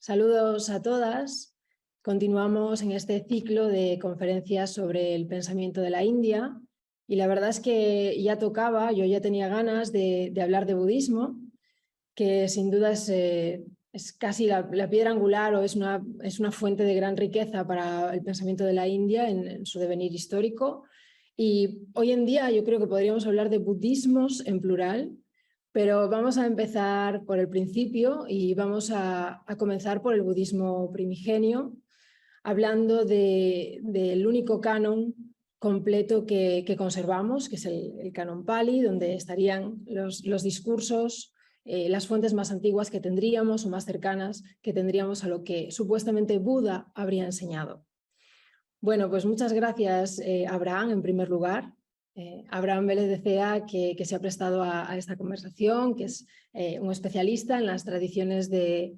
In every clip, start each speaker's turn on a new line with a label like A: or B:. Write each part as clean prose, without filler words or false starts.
A: Saludos a todas. Continuamos en este ciclo de conferencias sobre el pensamiento de la India y la verdad es que ya tocaba, yo ya tenía ganas de hablar de budismo, que sin duda es casi la piedra angular o es una fuente de gran riqueza para el pensamiento de la India en su devenir histórico. Y hoy en día yo creo que podríamos hablar de budismos en plural, pero vamos a empezar por el principio y vamos a comenzar por el budismo primigenio, hablando del único canon completo que conservamos, que es el canon Pali, donde estarían los discursos, las fuentes más antiguas que tendríamos o más cercanas que tendríamos a lo que supuestamente Buda habría enseñado. Bueno, pues muchas gracias, Abraham, en primer lugar. Abraham Vélez de Cea, que se ha prestado a esta conversación, que es un especialista en las tradiciones de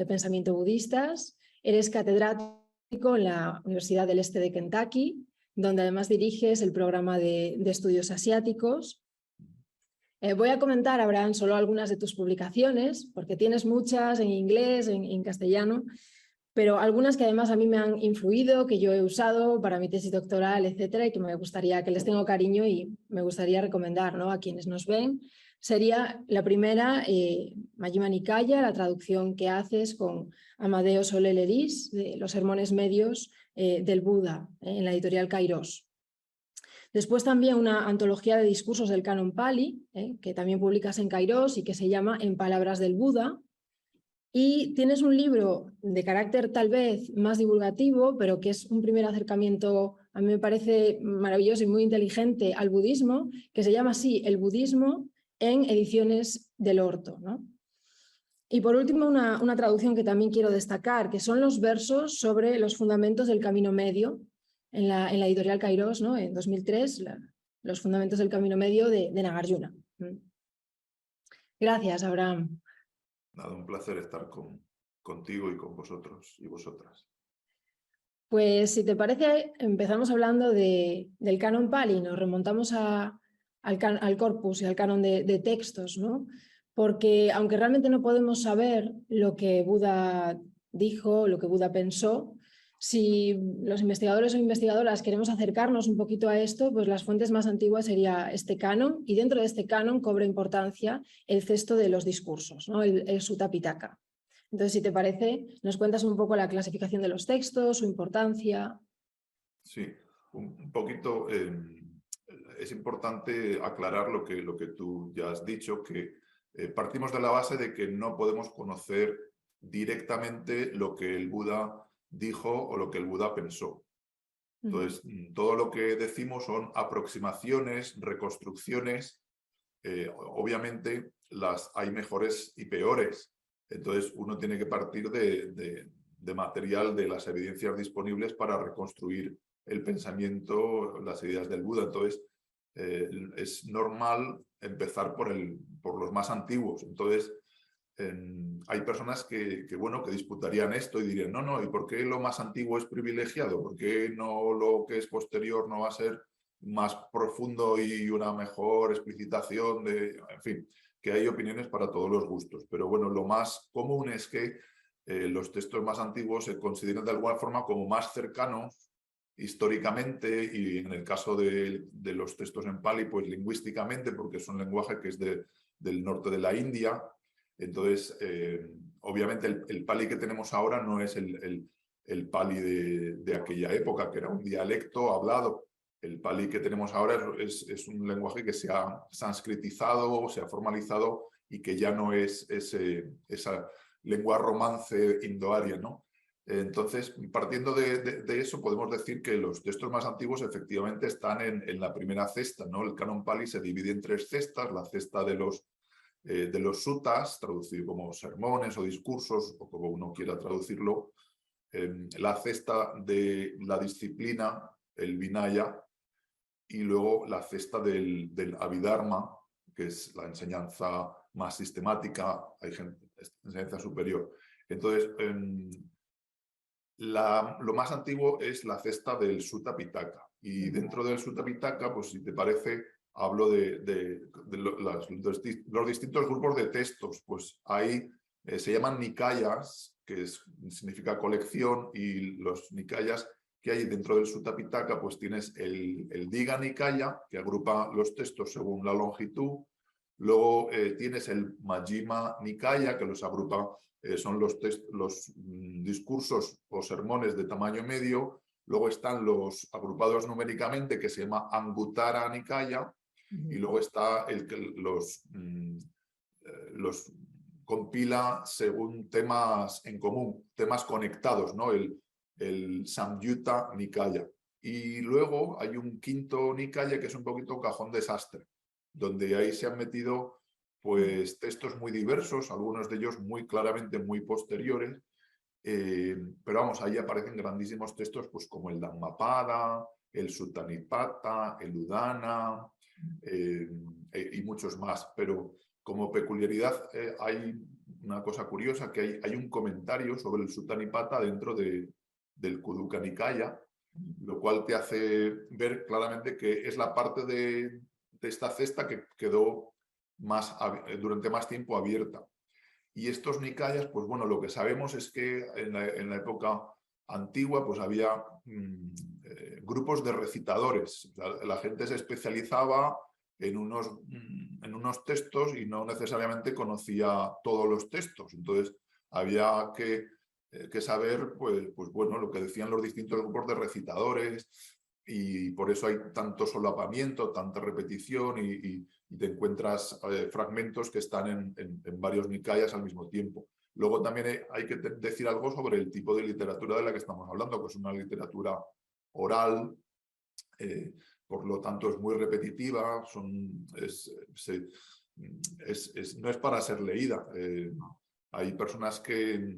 A: pensamiento budistas. Eres catedrático en la Universidad del Este de Kentucky, donde además diriges el programa de estudios asiáticos. Voy a comentar, Abraham, solo algunas de tus publicaciones, porque tienes muchas en inglés, en castellano, pero algunas que además a mí me han influido, que yo he usado para mi tesis doctoral, etcétera, y que me gustaría, que les tengo cariño y me gustaría recomendar, ¿no?, a quienes nos ven. Sería la primera, Majjhima Nikaya, la traducción que haces con Amadeo Soler Leris, de los sermones medios del Buda, en la editorial Kairos. Después también una antología de discursos del canon Pali, que también publicas en Kairos y que se llama En palabras del Buda. Y tienes un libro de carácter tal vez más divulgativo, pero que es un primer acercamiento, a mí me parece maravilloso y muy inteligente, al budismo, que se llama así, El budismo, en ediciones del Orto, ¿no? Y por último, una traducción que también quiero destacar, que son los versos sobre los fundamentos del camino medio, en la editorial Kairos, ¿no?, en 2003, los fundamentos del camino medio de Nagarjuna. Gracias, Abraham.
B: Nada, un placer estar contigo y con vosotros y vosotras.
A: Pues si te parece, empezamos hablando del canon Pali, nos remontamos al corpus y al canon de textos, ¿no? Porque aunque realmente no podemos saber lo que Buda dijo, lo que Buda pensó, si los investigadores o investigadoras queremos acercarnos un poquito a esto, pues las fuentes más antiguas sería este canon, y dentro de este canon cobra importancia el cesto de los discursos, ¿no?, el Sutta Pitaka. Entonces, si te parece, nos cuentas un poco la clasificación de los textos, su importancia.
B: Sí, un poquito. Es importante aclarar lo que tú ya has dicho, que partimos de la base de que no podemos conocer directamente lo que el Buda dijo o lo que el Buda pensó. Entonces, todo lo que decimos son aproximaciones, reconstrucciones. Obviamente, hay mejores y peores. Entonces, uno tiene que partir de material, de las evidencias disponibles para reconstruir el pensamiento, las ideas del Buda. Entonces, es normal empezar por los más antiguos. Entonces, hay personas que disputarían esto y dirían, no, ¿y por qué lo más antiguo es privilegiado? ¿Por qué no lo que es posterior no va a ser más profundo y una mejor explicitación en fin, que hay opiniones para todos los gustos? Pero bueno, lo más común es que los textos más antiguos se consideran de alguna forma como más cercanos históricamente, y en el caso de los textos en Pali, pues lingüísticamente, porque es un lenguaje que es del norte de la India. Entonces, obviamente el Pali que tenemos ahora no es el Pali de aquella época, que era un dialecto hablado. El Pali que tenemos ahora es un lenguaje que se ha sanscritizado, se ha formalizado, y que ya no es esa lengua romance indoaria, ¿no? Entonces, partiendo de eso, podemos decir que los textos más antiguos efectivamente están en la primera cesta, ¿no? El canon Pali se divide en tres cestas: la cesta de los suttas, traducido como sermones o discursos, o como uno quiera traducirlo; la cesta de la disciplina, el Vinaya; y luego la cesta del Abhidharma, que es la enseñanza más sistemática, enseñanza superior. Entonces, lo más antiguo es la cesta del Sutta Pitaka. Y dentro del Sutta Pitaka, pues si te parece, hablo de los distintos grupos de textos. Pues hay, se llaman Nikayas, significa colección, y los Nikayas que hay dentro del Sutta Pitaka, pues tienes el Diga Nikaya, que agrupa los textos según la longitud. Luego tienes el Majjhima Nikaya, que los agrupa, son los discursos o sermones de tamaño medio. Luego están los agrupados numéricamente, que se llama Anguttara Nikaya. Y luego está el que los compila según temas en común, temas conectados, ¿no? El Samyutta Nikaya. Y luego hay un quinto Nikaya que es un poquito cajón desastre, donde ahí se han metido pues textos muy diversos, algunos de ellos muy claramente muy posteriores, pero vamos, ahí aparecen grandísimos textos pues como el Dhammapada, el Sutta Nipata, el Udana y muchos más. Pero como peculiaridad hay una cosa curiosa, que hay un comentario sobre el Sutta Nipata dentro del Khuddaka Nikaya, lo cual te hace ver claramente que es la parte de esta cesta que quedó durante más tiempo abierta. Y estos Nikayas, pues bueno, lo que sabemos es que en la época antigua pues había grupos de recitadores. La gente se especializaba en unos textos y no necesariamente conocía todos los textos. Entonces había que saber, pues bueno, lo que decían los distintos grupos de recitadores, y por eso hay tanto solapamiento, tanta repetición, y te encuentras fragmentos que están en varios Nikayas al mismo tiempo. Luego también hay que decir algo sobre el tipo de literatura de la que estamos hablando, que es una literatura oral, por lo tanto es muy repetitiva, no es para ser leída. Hay personas que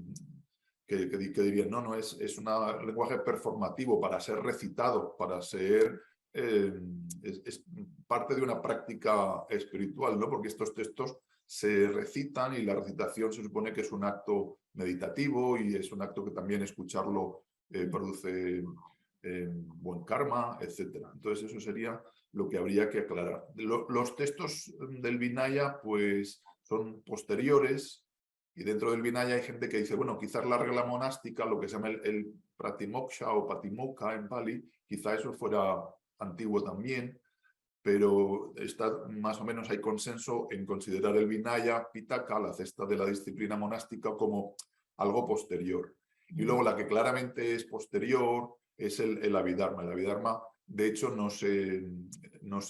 B: dirían, no, es un lenguaje performativo para ser recitado, para ser... es parte de una práctica espiritual, ¿no? Porque estos textos se recitan y la recitación se supone que es un acto meditativo, y es un acto que también escucharlo produce buen karma, etc. Entonces eso sería lo que habría que aclarar. Los textos del Vinaya pues son posteriores, y dentro del Vinaya hay gente que dice, bueno, quizás la regla monástica, lo que se llama el Pratimoksha o Patimokkha en Pali, quizá eso fuera antiguo también, pero más o menos hay consenso en considerar el Vinaya Pitaka, la cesta de la disciplina monástica, como algo posterior. Y luego la que claramente es posterior es el Abhidharma. El Abhidharma, de hecho, no se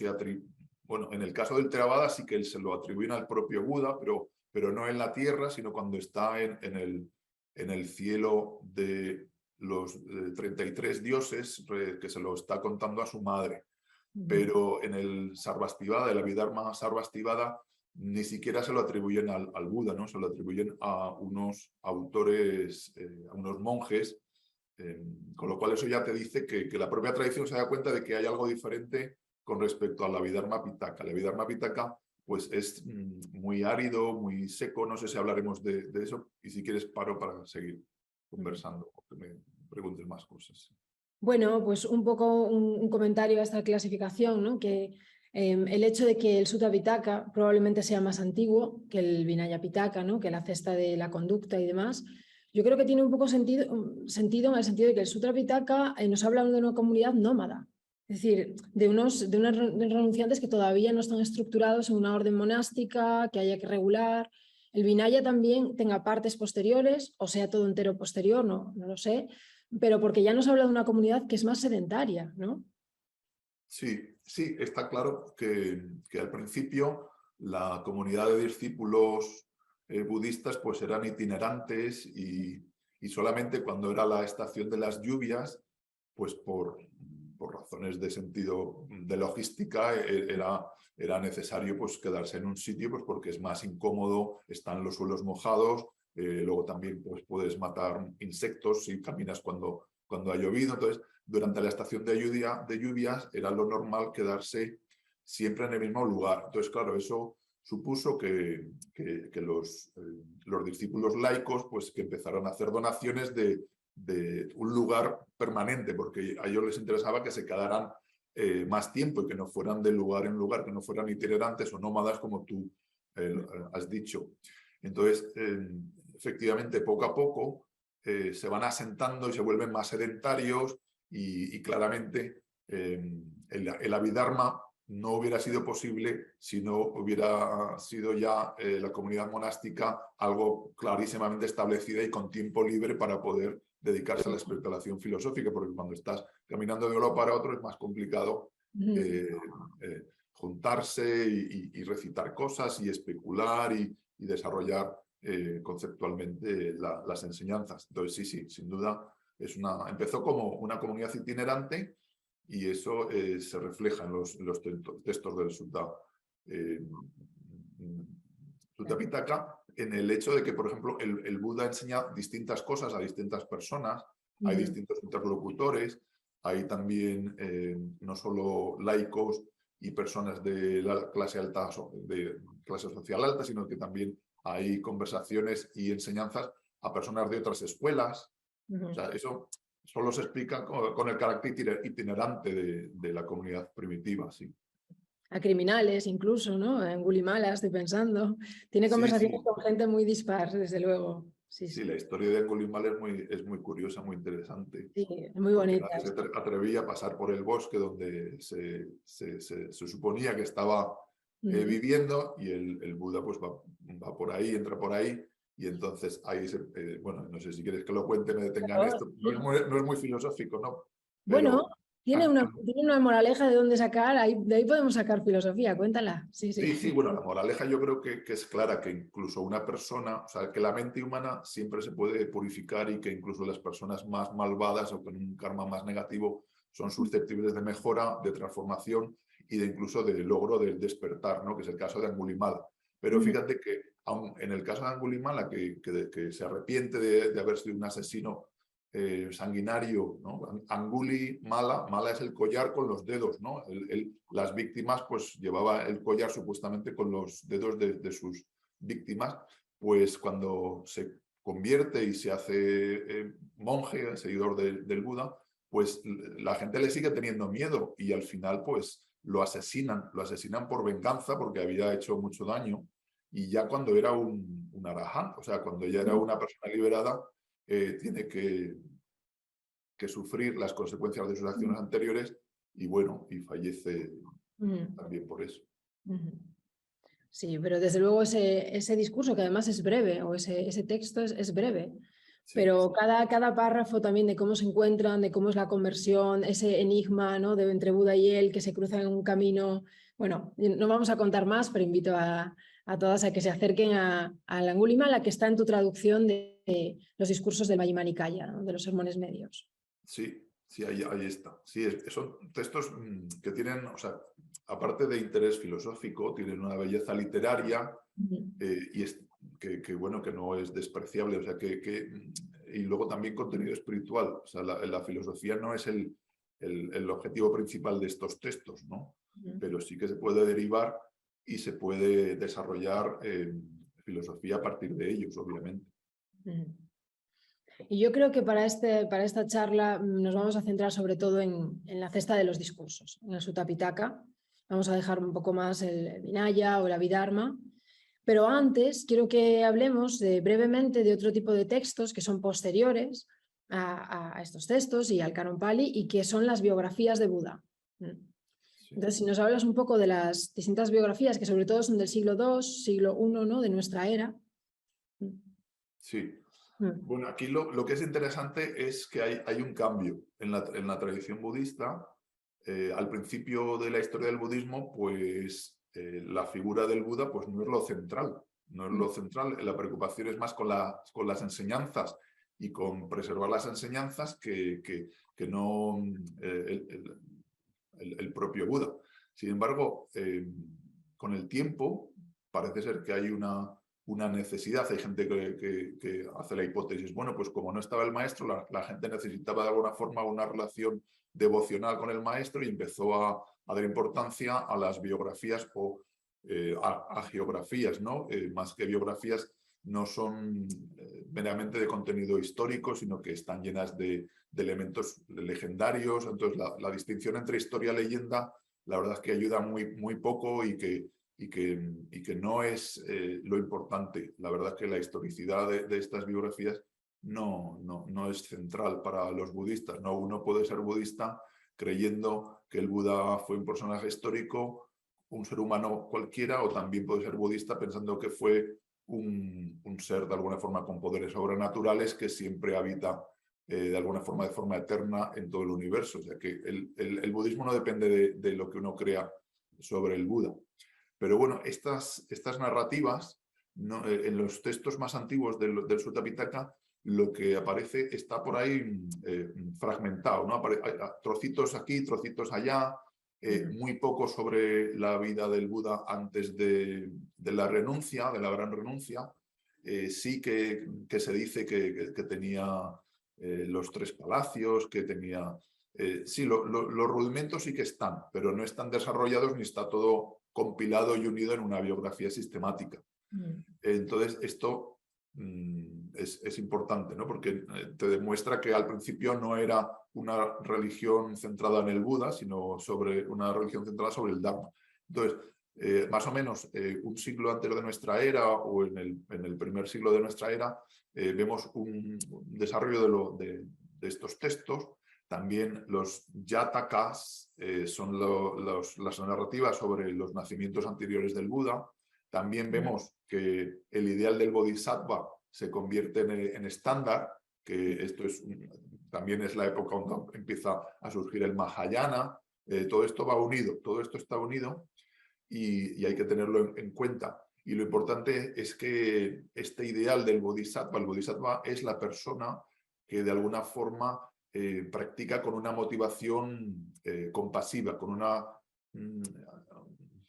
B: atribuye... Bueno, en el caso del Theravada sí que se lo atribuyen al propio Buda, pero no en la tierra, sino cuando está en el cielo de los 33 dioses, que se lo está contando a su madre. Pero en el Sarvastivada, el Abhidharma Sarvastivada, ni siquiera se lo atribuyen al Buda, ¿no? Se lo atribuyen a unos autores, a unos monjes, con lo cual eso ya te dice que la propia tradición se da cuenta de que hay algo diferente con respecto al Abhidharma Pitaka. El Abhidharma Pitaka pues es muy árido, muy seco, no sé si hablaremos de eso, y si quieres paro para seguir conversando o que me preguntes más cosas.
A: Bueno, pues un poco un comentario a esta clasificación, ¿no? Que el hecho de que el Sutta Pitaka probablemente sea más antiguo que el Vinaya Pitaka, ¿no? Que la cesta de la conducta y demás, yo creo que tiene un poco sentido en el sentido de que el Sutta Pitaka nos habla de una comunidad nómada, es decir, de unos renunciantes que todavía no están estructurados en una orden monástica, que haya que regular. El Vinaya también tenga partes posteriores, o sea, todo entero posterior, no lo sé, pero porque ya nos habla de una comunidad que es más sedentaria, ¿no?
B: Sí, está claro que al principio la comunidad de discípulos budistas pues eran itinerantes, y solamente cuando era la estación de las lluvias, pues por razones de sentido de logística era necesario pues quedarse en un sitio, pues porque es más incómodo, están los suelos mojados, luego también pues puedes matar insectos si caminas cuando ha llovido. Entonces, durante la estación de lluvias era lo normal quedarse siempre en el mismo lugar. Entonces, claro, eso supuso que los discípulos laicos pues que empezaron a hacer donaciones de un lugar permanente, porque a ellos les interesaba que se quedaran más tiempo y que no fueran de lugar en lugar, que no fueran itinerantes o nómadas como tú has dicho. Entonces, efectivamente, poco a poco, se van asentando y se vuelven más sedentarios y claramente el Abhidharma no hubiera sido posible si no hubiera sido ya la comunidad monástica algo clarísimamente establecida y con tiempo libre para poder dedicarse a la especulación filosófica, porque cuando estás caminando de un lado para otro es más complicado juntarse y recitar cosas y especular y desarrollar conceptualmente las enseñanzas. Entonces sí, sin duda empezó como una comunidad itinerante y eso se refleja en los textos del Sutta Pitaka, en el hecho de que, por ejemplo, el Buda enseña distintas cosas a distintas personas, hay distintos interlocutores, hay también no solo laicos y personas de la clase alta, de clase social alta, sino que también hay conversaciones y enseñanzas a personas de otras escuelas. O sea, eso solo se explica con el carácter itinerante de la comunidad primitiva, sí.
A: A criminales incluso, ¿no? En Angulimala estoy pensando. Tiene conversaciones con gente muy dispar, desde luego.
B: Sí, la historia de Angulimala es muy curiosa, muy interesante.
A: Sí, es muy
B: porque
A: bonita.
B: nadie se atrevía a pasar por el bosque donde se suponía que estaba viviendo y el Buda pues va por ahí, entra por ahí y entonces ahí bueno, no sé si quieres que lo cuente, me detenga en esto. No es muy filosófico, ¿no?
A: Bueno,
B: Pero,
A: tiene una moraleja de dónde sacar, de ahí podemos sacar filosofía, cuéntala.
B: Sí, bueno, la moraleja yo creo que es clara, que incluso una persona, o sea, que la mente humana siempre se puede purificar y que incluso las personas más malvadas o con un karma más negativo son susceptibles de mejora, de transformación y de incluso de logro del despertar, ¿no? Que es el caso de Angulimala. Pero fíjate que aun en el caso de Angulimala, que se arrepiente de haber sido un asesino sanguinario, ¿no? Anguli mala, mala es el collar con los dedos, ¿no? Las víctimas pues llevaba el collar supuestamente con los dedos de sus víctimas, pues cuando se convierte y se hace monje, seguidor del Buda, pues la gente le sigue teniendo miedo y al final pues lo asesinan por venganza porque había hecho mucho daño y ya cuando era un arahant, o sea, cuando ya era una persona liberada, tiene que sufrir las consecuencias de sus acciones anteriores y bueno, y fallece también por eso.
A: Sí, pero desde luego ese discurso, que además es breve, o ese texto es breve, sí, pero cada párrafo también de cómo se encuentran, de cómo es la conversión, ese enigma, ¿no? Entre Buda y él que se cruzan en un camino. Bueno, no vamos a contar más, pero invito a todas a que se acerquen a la Angulimala, que está en tu traducción de los discursos del Majjhima Nikaya, ¿no? De los sermones medios.
B: Sí, ahí está. Sí, son textos que tienen, o sea, aparte de interés filosófico, tienen una belleza literaria y que, bueno, que no es despreciable. O sea, y luego también contenido espiritual. O sea, la filosofía no es el objetivo principal de estos textos, ¿no? Pero sí que se puede derivar y se puede desarrollar filosofía a partir de ellos, obviamente.
A: Y yo creo que para esta charla nos vamos a centrar sobre todo en la cesta de los discursos, en el Sutta Pitaka. Vamos a dejar un poco más el Vinaya o el Abhidharma. Pero antes quiero que hablemos brevemente de otro tipo de textos que son posteriores a estos textos y al Canon Pali y que son las biografías de Buda. Entonces, si nos hablas un poco de las distintas biografías que sobre todo son del siglo II, siglo I, ¿no? De nuestra era.
B: Sí. Bueno, aquí lo que es interesante es que hay un cambio en la tradición budista. Al principio de la historia del budismo, pues la figura del Buda pues, no es lo central. No es lo central. La preocupación es más con las enseñanzas y con preservar las enseñanzas que no el propio Buda. Sin embargo, con el tiempo parece ser que hay una necesidad. Hay gente que hace la hipótesis, bueno, pues como no estaba el maestro, la gente necesitaba de alguna forma una relación devocional con el maestro y empezó a dar importancia a las biografías o a geografías, ¿no? Más que biografías, no son meramente de contenido histórico, sino que están llenas de elementos legendarios. Entonces, la distinción entre historia y leyenda, la verdad es que ayuda muy poco y que no es lo importante. La verdad es que la historicidad de estas biografías no es central para los budistas, ¿no? Uno puede ser budista creyendo que el Buda fue un personaje histórico, un ser humano cualquiera, o también puede ser budista pensando que fue un ser de alguna forma con poderes sobrenaturales que siempre habita de alguna forma, de forma eterna en todo el universo. O sea que el budismo no depende de lo que uno crea sobre el Buda. Pero bueno, estas narrativas, no, en los textos más antiguos del Sutta Pitaka, lo que aparece está por ahí fragmentado, ¿no? Hay trocitos aquí, trocitos allá, muy poco sobre la vida del Buda antes de la renuncia, de la gran renuncia. Sí que se dice que tenía los 3 palacios, que tenía... sí, los rudimentos sí que están, pero no están desarrollados ni está todo compilado y unido en una biografía sistemática. Entonces, esto es importante, ¿no? Porque te demuestra que al principio no era una religión centrada en el Buda, sino una religión centrada sobre el Dharma. Entonces, más o menos un siglo antes de nuestra era o en el primer siglo de nuestra era, vemos un desarrollo de estos textos. También los Jatakas son las narrativas sobre los nacimientos anteriores del Buda. También vemos que el ideal del Bodhisattva se convierte en estándar, que esto también es la época donde empieza a surgir el Mahayana. Todo esto va unido, todo esto está unido y hay que tenerlo en cuenta. Y lo importante es que este ideal del Bodhisattva, el Bodhisattva es la persona que de alguna forma practica con una motivación compasiva, con una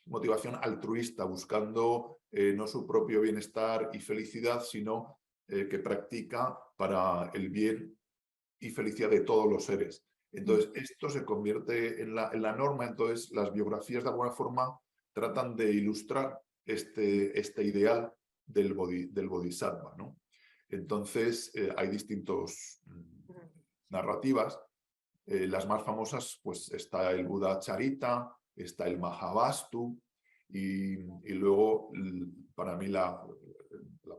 B: motivación altruista, buscando no su propio bienestar y felicidad, sino que practica para el bien y felicidad de todos los seres. Entonces, esto se convierte en la norma. Entonces, las biografías de alguna forma tratan de ilustrar este ideal del Bodhisattva, ¿no? Entonces, hay distintas narrativas. Las más famosas, pues está el Buda Charita, está el Mahavastu, y luego, para mí, la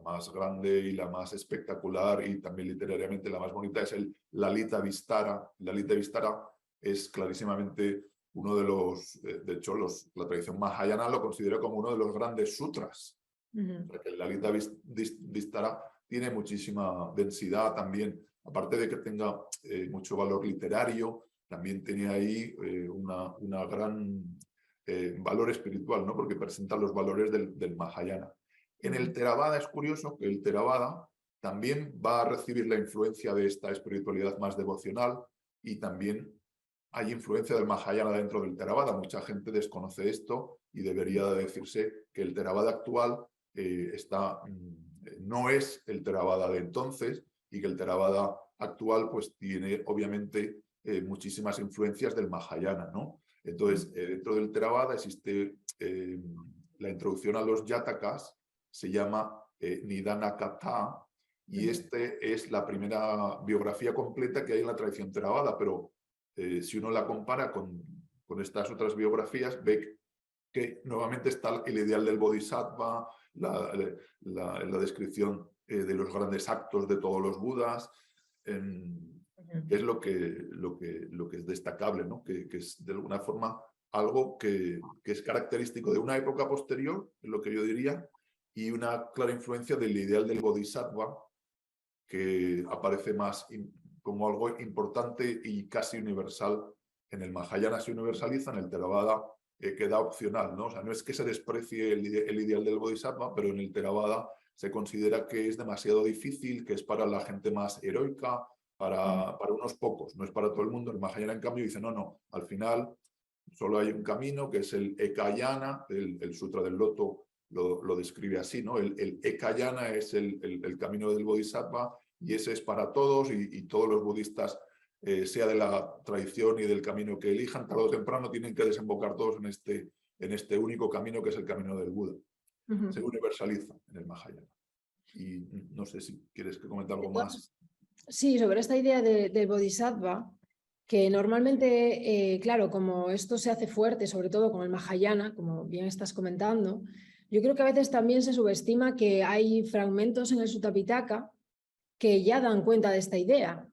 B: más grande y la más espectacular y también literariamente la más bonita es el Lalita Vistara. Lalita Vistara es clarísimamente uno de los, de hecho, la tradición mahayana lo considera como uno de los grandes sutras. Porque el Lalita Vistara tiene muchísima densidad también, aparte de que tenga mucho valor literario, también tiene ahí una gran valor espiritual, ¿no? Porque presenta los valores del Mahayana. En el Theravada es curioso que el Theravada también va a recibir la influencia de esta espiritualidad más devocional y también hay influencia del Mahayana dentro del Theravada. Mucha gente desconoce esto y debería decirse que el Theravada actual no es el Theravada de entonces y que el Theravada actual pues tiene obviamente muchísimas influencias del Mahayana, ¿no? Entonces, dentro del Theravada existe la introducción a los Jatakas, se llama Nidana Katha, y es la primera biografía completa que hay en la tradición Theravada, pero si uno la compara con estas otras biografías, ve que nuevamente está el ideal del Bodhisattva, la descripción de los grandes actos de todos los Budas, que es lo que es destacable, ¿no? Que es de alguna forma algo que es característico de una época posterior, es lo que yo diría, y una clara influencia del ideal del Bodhisattva, que aparece más como algo importante y casi universal. En el Mahayana se universaliza, en el Theravada queda opcional, ¿no? O sea, no es que se desprecie el ideal del Bodhisattva, pero en el Theravada se considera que es demasiado difícil, que es para la gente más heroica, para unos pocos, no es para todo el mundo. El Mahayana, en cambio, dice, no, al final solo hay un camino, que es el Ekayana, el Sutra del Loto lo describe así, ¿no? El Ekayana es el camino del Bodhisattva y ese es para todos y todos los budistas, sea de la tradición y del camino que elijan, tarde o temprano tienen que desembocar todos en este único camino que es el camino del Buda. Se universaliza en el Mahayana. Y no sé si quieres que comente algo más.
A: Sí, sobre esta idea del Bodhisattva, que normalmente, claro, como esto se hace fuerte, sobre todo con el Mahayana, como bien estás comentando, yo creo que a veces también se subestima que hay fragmentos en el Sutta Pitaka que ya dan cuenta de esta idea.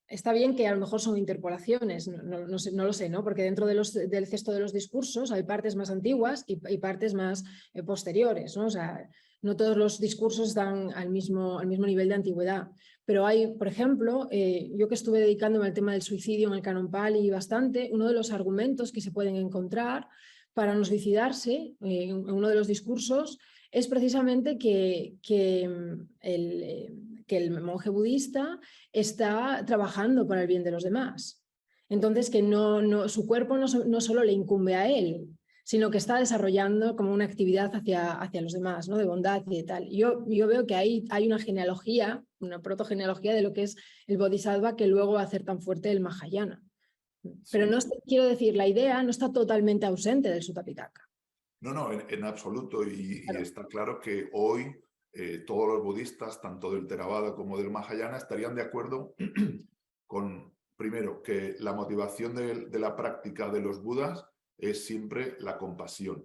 A: Está bien que a lo mejor son interpolaciones, no lo sé, ¿no? Porque dentro del cesto de los discursos hay partes más antiguas y partes más posteriores, ¿no? O sea, no todos los discursos están al mismo nivel de antigüedad. Pero hay, por ejemplo, yo que estuve dedicándome al tema del suicidio en el Canon Pali bastante, uno de los argumentos que se pueden encontrar para no suicidarse en uno de los discursos es precisamente que el monje budista está trabajando para el bien de los demás. Entonces, que su cuerpo no solo le incumbe a él, sino que está desarrollando como una actividad hacia los demás, ¿no? De bondad y de tal. Yo veo que hay una genealogía, una protogenealogía de lo que es el Bodhisattva que luego va a hacer tan fuerte el Mahayana. Pero no quiero decir, la idea no está totalmente ausente del Sutta Pitaka.
B: No, en absoluto. Y
A: Claro.
B: está claro que hoy todos los budistas, tanto del Theravada como del Mahayana, estarían de acuerdo con, primero, que la motivación de la práctica de los budas es siempre la compasión,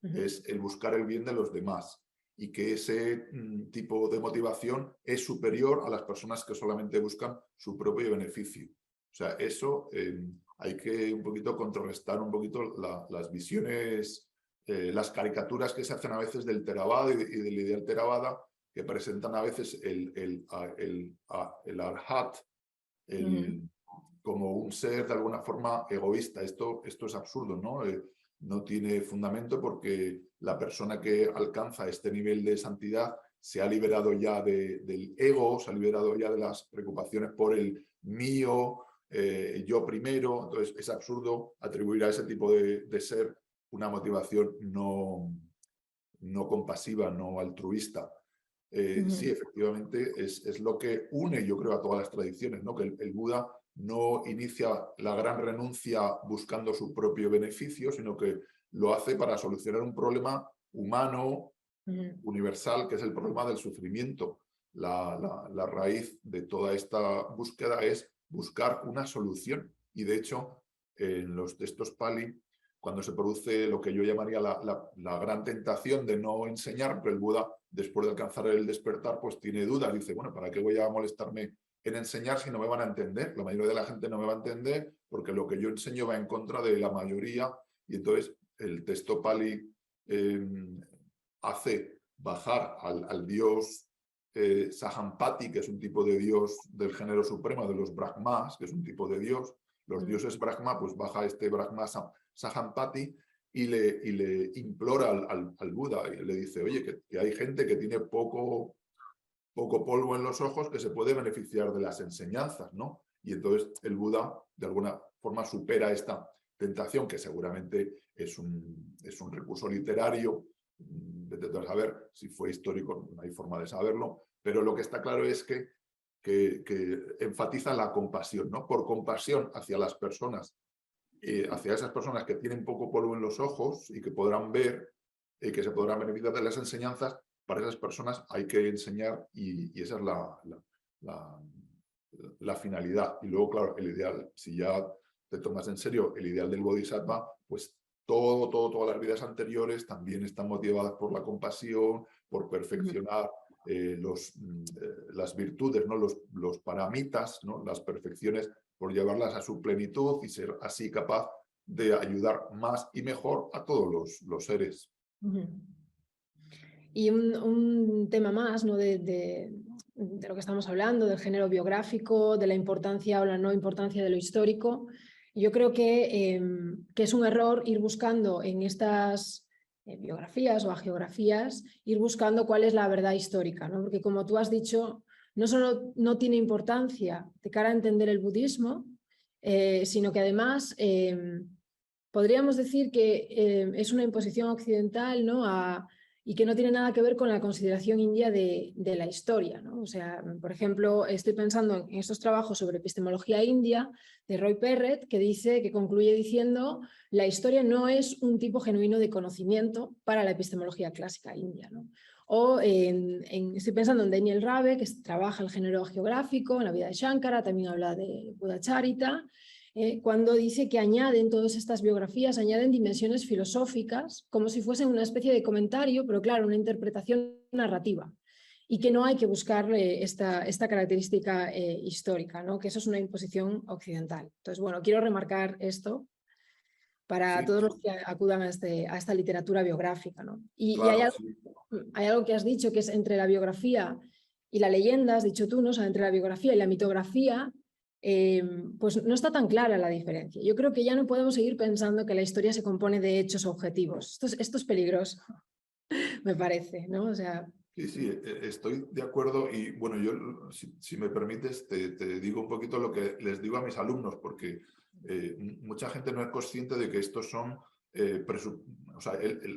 B: es el buscar el bien de los demás, y que ese tipo de motivación es superior a las personas que solamente buscan su propio beneficio. O sea, eso hay que un poquito contrarrestar un poquito las visiones, las caricaturas que se hacen a veces del Theravada y del ideal Theravada, que presentan a veces el Arhat como un ser de alguna forma egoísta. Esto es absurdo, ¿no? No tiene fundamento, porque la persona que alcanza este nivel de santidad se ha liberado ya del ego, se ha liberado ya de las preocupaciones por el mío, yo primero. Entonces es absurdo atribuir a ese tipo de ser una motivación no compasiva, no altruista. Sí, efectivamente, es lo que une, yo creo, a todas las tradiciones, ¿no? Que el Buda no inicia la gran renuncia buscando su propio beneficio, sino que lo hace para solucionar un problema humano, universal, que es el problema del sufrimiento. La raíz de toda esta búsqueda es buscar una solución. Y de hecho, en los textos Pali, cuando se produce lo que yo llamaría la gran tentación de no enseñar, pero el Buda, después de alcanzar el despertar, pues tiene dudas. Dice, bueno, ¿para qué voy a molestarme en enseñar si no me van a entender? La mayoría de la gente no me va a entender porque lo que yo enseño va en contra de la mayoría. Y entonces el texto Pali hace bajar al dios Sahampati, que es un tipo de dios del género supremo, de los Brahmas, que es un tipo de dios. Los dioses Brahma, pues baja este Brahma Sahampati y le implora al Buda, y le dice, oye, que hay gente que tiene poco polvo en los ojos, que se puede beneficiar de las enseñanzas, ¿no? Y entonces el Buda, de alguna forma, supera esta tentación, que seguramente es un recurso literario. Vete a saber si fue histórico, no hay forma de saberlo, pero lo que está claro es que enfatiza la compasión, ¿no? Por compasión hacia las personas, hacia esas personas que tienen poco polvo en los ojos y que podrán ver, que se podrán beneficiar de las enseñanzas. Para esas personas hay que enseñar, y esa es la finalidad. Y luego, claro, el ideal, si ya te tomas en serio el ideal del Bodhisattva, pues todas las vidas anteriores también están motivadas por la compasión, por perfeccionar las virtudes, ¿no? Los paramitas, ¿no? Las perfecciones, por llevarlas a su plenitud y ser así capaz de ayudar más y mejor a todos los seres.
A: Y un tema más, ¿no? de lo que estamos hablando, del género biográfico, de la importancia o la no importancia de lo histórico. Yo creo que es un error ir buscando en estas biografías o hagiografías, ir buscando cuál es la verdad histórica, ¿no? Porque, como tú has dicho, no solo no tiene importancia de cara a entender el budismo, sino que además podríamos decir que es una imposición occidental, ¿no? Y que no tiene nada que ver con la consideración india de la historia, ¿no? O sea, por ejemplo, estoy pensando en estos trabajos sobre epistemología india de Roy Perret, que concluye diciendo: la historia no es un tipo genuino de conocimiento para la epistemología clásica india, ¿no? O estoy pensando en Daniel Rabe, que trabaja el género geográfico en la vida de Shankara, también habla de Buddhacharita, cuando dice que añaden todas estas biografías, añaden dimensiones filosóficas como si fuesen una especie de comentario, pero claro, una interpretación narrativa. y que no hay que buscar esta característica histórica, ¿no? Que eso es una imposición occidental. Entonces, bueno, quiero remarcar esto para
B: Sí,
A: todos los que acudan a esta literatura biográfica, ¿no? Y
B: claro, sí.
A: hay algo que has dicho que es entre la biografía y la leyenda, has dicho tú, ¿no? O sea, entre la biografía y la mitografía, pues no está tan clara la diferencia. Yo creo que ya no podemos seguir pensando que la historia se compone de hechos objetivos. Esto es peligroso, me parece, ¿no? O sea...
B: Sí, sí, estoy de acuerdo y bueno, yo, si me permites, te digo un poquito lo que les digo a mis alumnos, porque mucha gente no es consciente de que estos son, o sea,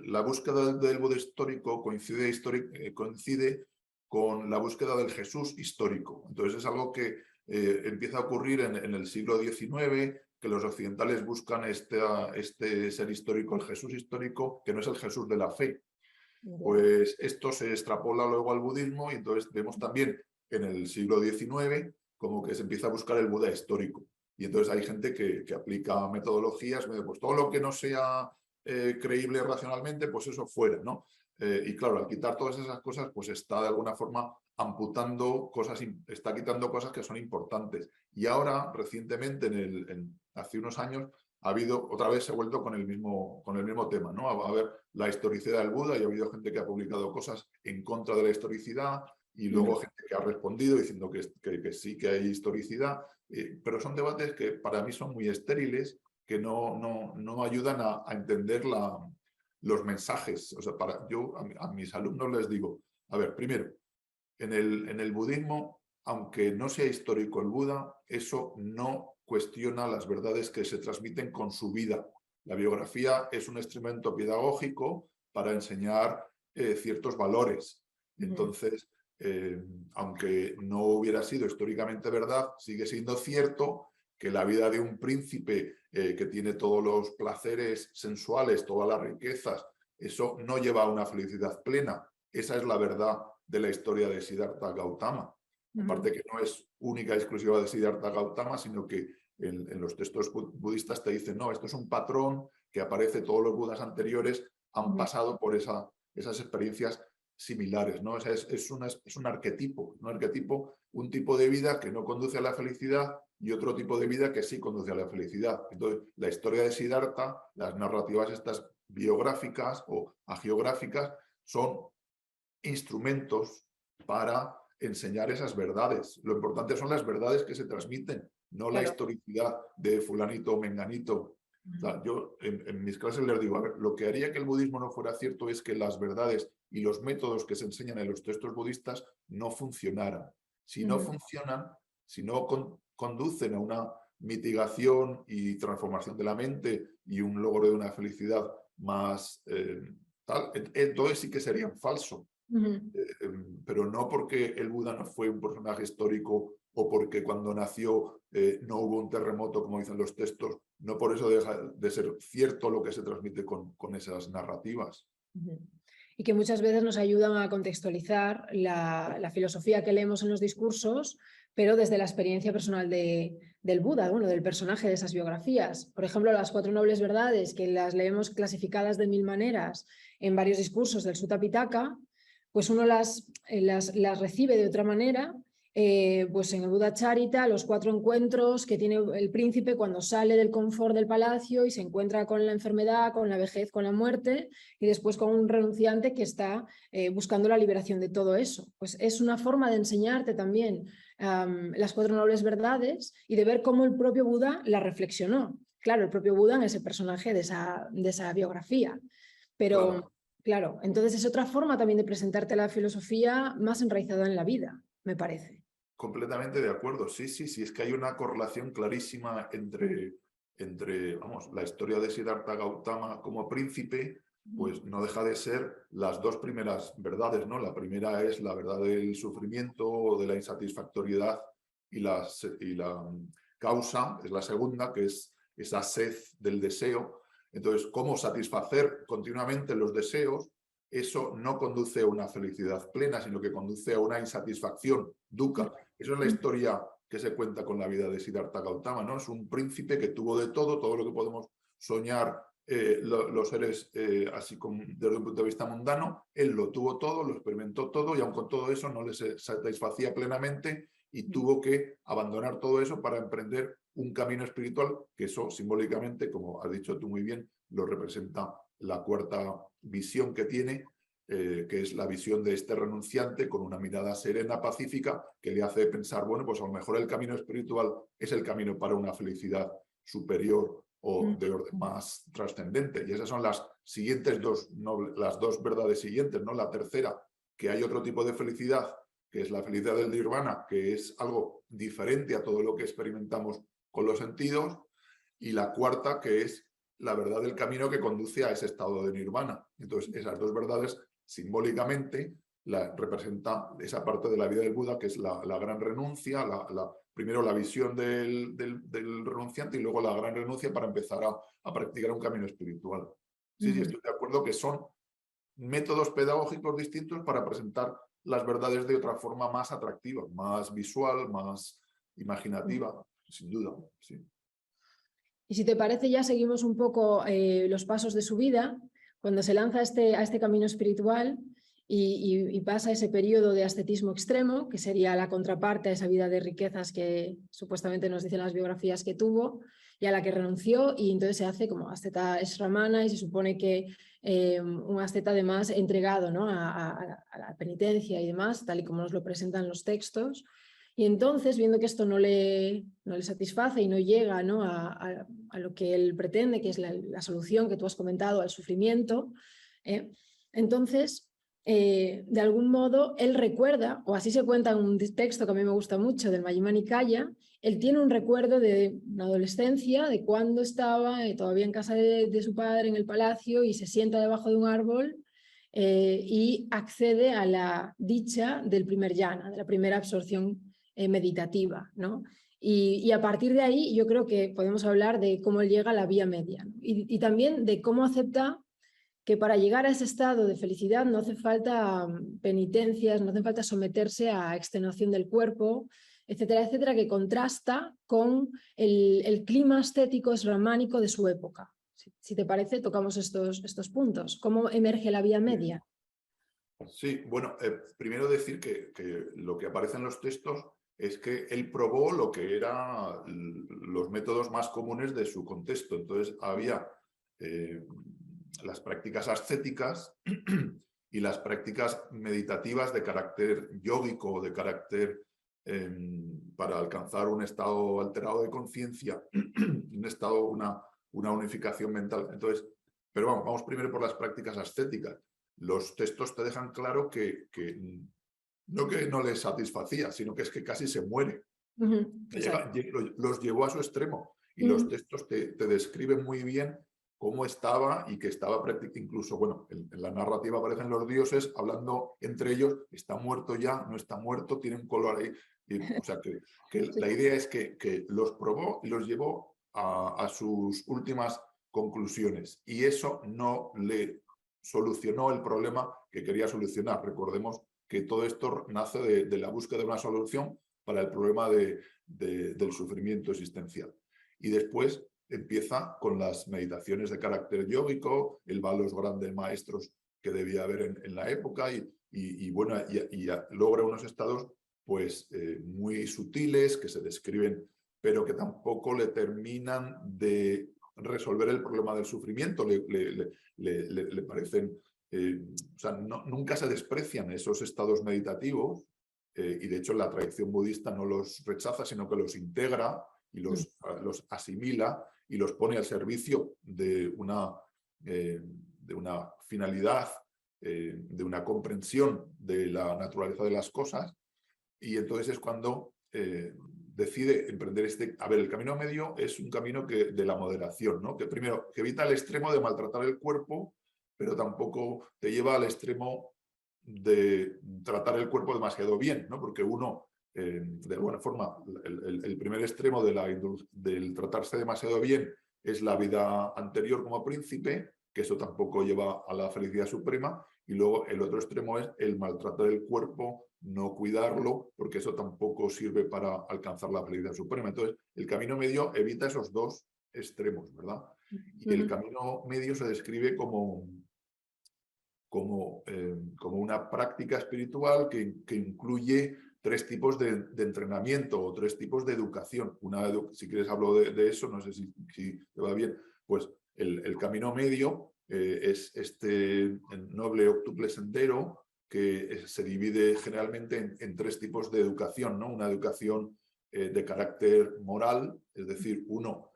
B: la búsqueda del Buda histórico coincide con la búsqueda del Jesús histórico. Entonces es algo que empieza a ocurrir en el siglo XIX, que los occidentales buscan este ser histórico, el Jesús histórico, que no es el Jesús de la fe. Pues esto se extrapola luego al budismo y entonces vemos también en el siglo XIX como que se empieza a buscar el Buda histórico. Y entonces hay gente que aplica metodologías, pues todo lo que no sea creíble racionalmente, pues eso fuera, ¿no? Y claro, al quitar todas esas cosas, pues está de alguna forma amputando cosas, está quitando cosas que son importantes. Y ahora, recientemente, hace unos años, ha habido, otra vez se ha vuelto con el mismo tema, ¿no? A ver la historicidad del Buda y ha habido gente que ha publicado cosas en contra de la historicidad y luego gente que ha respondido diciendo que sí que hay historicidad, pero son debates que para mí son muy estériles, que no ayudan a entender los mensajes. O sea, yo a mis alumnos les digo, a ver, primero, en el budismo, aunque no sea histórico el Buda, eso no cuestiona las verdades que se transmiten con su vida. La biografía es un instrumento pedagógico para enseñar ciertos valores. Entonces, aunque no hubiera sido históricamente verdad, sigue siendo cierto que la vida de un príncipe que tiene todos los placeres sensuales, todas las riquezas, eso no lleva a una felicidad plena. Esa es la verdad de la historia de Siddhartha Gautama. Aparte que no es única y exclusiva de Siddhartha Gautama, sino que en los textos budistas te dicen, no, esto es un patrón que aparece, todos los budas anteriores han pasado por esas experiencias similares, ¿no? O sea, es un arquetipo, un tipo de vida que no conduce a la felicidad y otro tipo de vida que sí conduce a la felicidad. Entonces, la historia de Siddhartha, las narrativas estas biográficas o agiográficas, son instrumentos para enseñar esas verdades. Lo importante son las verdades que se transmiten, no la historicidad de fulanito o menganito. O sea, yo en mis clases les digo, a ver, lo que haría que el budismo no fuera cierto es que las verdades y los métodos que se enseñan en los textos budistas no funcionaran. Si no funcionan, si no conducen a una mitigación y transformación de la mente y un logro de una felicidad más tal, entonces sí que serían falsos. Pero no porque el Buda no fue un personaje histórico o porque cuando nació no hubo un terremoto, como dicen los textos, no por eso deja de ser cierto lo que se transmite con esas narrativas.
A: Y que muchas veces nos ayudan a contextualizar la filosofía que leemos en los discursos, pero desde la experiencia personal del Buda, bueno, del personaje de esas biografías. Por ejemplo, las 4 nobles verdades, que las leemos clasificadas de 1000 maneras en varios discursos del Sutta Pitaka, pues uno las recibe de otra manera, pues en el Buddha Charita, los 4 encuentros que tiene el príncipe cuando sale del confort del palacio y se encuentra con la enfermedad, con la vejez, con la muerte, y después con un renunciante que está buscando la liberación de todo eso. Pues es una forma de enseñarte también las 4 nobles verdades y de ver cómo el propio Buda la reflexionó. Claro, el propio Buda es el personaje de esa biografía, pero... Claro, entonces es otra forma también de presentarte la filosofía más enraizada en la vida, me parece.
B: Completamente de acuerdo, sí, es que hay una correlación clarísima entre vamos, la historia de Siddhartha Gautama como príncipe, pues no deja de ser las 2 primeras verdades, ¿no? La primera es la verdad del sufrimiento o de la insatisfactoriedad y la causa es la segunda, que es esa sed del deseo. Entonces, cómo satisfacer continuamente los deseos, eso no conduce a una felicidad plena, sino que conduce a una insatisfacción, dukkha. Esa es la historia que se cuenta con la vida de Siddhartha Gautama, ¿no? Es un príncipe que tuvo de todo lo que podemos soñar los seres así como desde un punto de vista mundano. Él lo tuvo todo, lo experimentó todo y aun con todo eso no le satisfacía plenamente y tuvo que abandonar todo eso para emprender un camino espiritual, que eso simbólicamente, como has dicho tú muy bien, lo representa la cuarta visión que tiene, que es la visión de este renunciante con una mirada serena, pacífica, que le hace pensar, bueno, pues a lo mejor el camino espiritual es el camino para una felicidad superior o de orden más trascendente. Y esas son las siguientes dos, no, las dos verdades siguientes, ¿no? La tercera, que hay otro tipo de felicidad, que es la felicidad del nirvana, que es algo diferente a todo lo que experimentamos con los sentidos, y la cuarta, que es la verdad del camino que conduce a ese estado de nirvana. Entonces, esas dos verdades, simbólicamente, representa esa parte de la vida del Buda, que es la gran renuncia, primero la visión del renunciante y luego la gran renuncia para empezar a practicar un camino espiritual. Sí, sí, estoy de acuerdo que son métodos pedagógicos distintos para presentar las verdades de otra forma más atractiva, más visual, más imaginativa, sin duda. Sí.
A: Y si te parece, ya seguimos un poco los pasos de su vida, cuando se lanza a este camino espiritual y pasa ese periodo de ascetismo extremo, que sería la contraparte a esa vida de riquezas que supuestamente nos dicen las biografías que tuvo, y a la que renunció, y entonces se hace como asceta shramana, y se supone que un asceta además entregado, ¿no? a la penitencia y demás, tal y como nos lo presentan los textos. Y entonces, viendo que esto no le satisface y no llega, ¿no? a lo que él pretende, que es la solución que tú has comentado al sufrimiento, entonces, de algún modo, él recuerda, o así se cuenta en un texto que a mí me gusta mucho, del Majjhima Nikaya, él tiene un recuerdo de una adolescencia, de cuando estaba todavía en casa de su padre, en el palacio, y se sienta debajo de un árbol y accede a la dicha del primer jhana, de la primera absorción meditativa, ¿no? Y a partir de ahí yo creo que podemos hablar de cómo él llega a la vía media, ¿no? Y también de cómo acepta que para llegar a ese estado de felicidad no hace falta penitencias, no hace falta someterse a extenuación del cuerpo, etcétera, etcétera, que contrasta con el clima estético esramánico de su época. Si te parece, tocamos estos puntos. ¿Cómo emerge la vía media?
B: Sí, bueno, primero decir que lo que aparece en los textos es que él probó lo que eran los métodos más comunes de su contexto. Entonces había las prácticas ascéticas y las prácticas meditativas de carácter yógico, de carácter para alcanzar un estado alterado de conciencia, un estado, una unificación mental. Entonces, pero vamos primero por las prácticas ascéticas. Los textos te dejan claro que no les satisfacía, sino que es que casi se muere. Los llevó a su extremo y los textos te describen muy bien cómo estaba y que estaba incluso, bueno, en la narrativa aparecen los dioses hablando entre ellos, está muerto ya, no está muerto, tiene un color ahí. O sea, que la idea es que los probó y los llevó a sus últimas conclusiones y eso no le solucionó el problema que quería solucionar. Recordemos que todo esto nace de la búsqueda de una solución para el problema del sufrimiento existencial. Y después empieza con las meditaciones de carácter yógico, él va a los grandes maestros que debía haber en la época y logra unos estados pues muy sutiles que se describen, pero que tampoco le terminan de resolver el problema del sufrimiento, le parecen, o sea, nunca se desprecian esos estados meditativos y de hecho la tradición budista no los rechaza, sino que los integra y los asimila y los pone al servicio de una finalidad, de una comprensión de la naturaleza de las cosas. Y entonces es cuando decide emprender a ver, el camino medio es un camino de la moderación, ¿no? Que primero, que evita el extremo de maltratar el cuerpo, pero tampoco te lleva al extremo de tratar el cuerpo demasiado bien, ¿no? Porque uno, de alguna forma, el primer extremo del tratarse demasiado bien es la vida anterior como príncipe, que eso tampoco lleva a la felicidad suprema, y luego el otro extremo es el maltratar el cuerpo, no cuidarlo, porque eso tampoco sirve para alcanzar la felicidad suprema. Entonces, el camino medio evita esos dos extremos, ¿verdad? Y el camino medio se describe como una práctica espiritual que incluye tres tipos de entrenamiento o tres tipos de educación. Si quieres hablo de eso, no sé si te va bien, pues el camino medio es este noble octuple sendero que se divide generalmente en tres tipos de educación, ¿no? Una educación de carácter moral, es decir, uno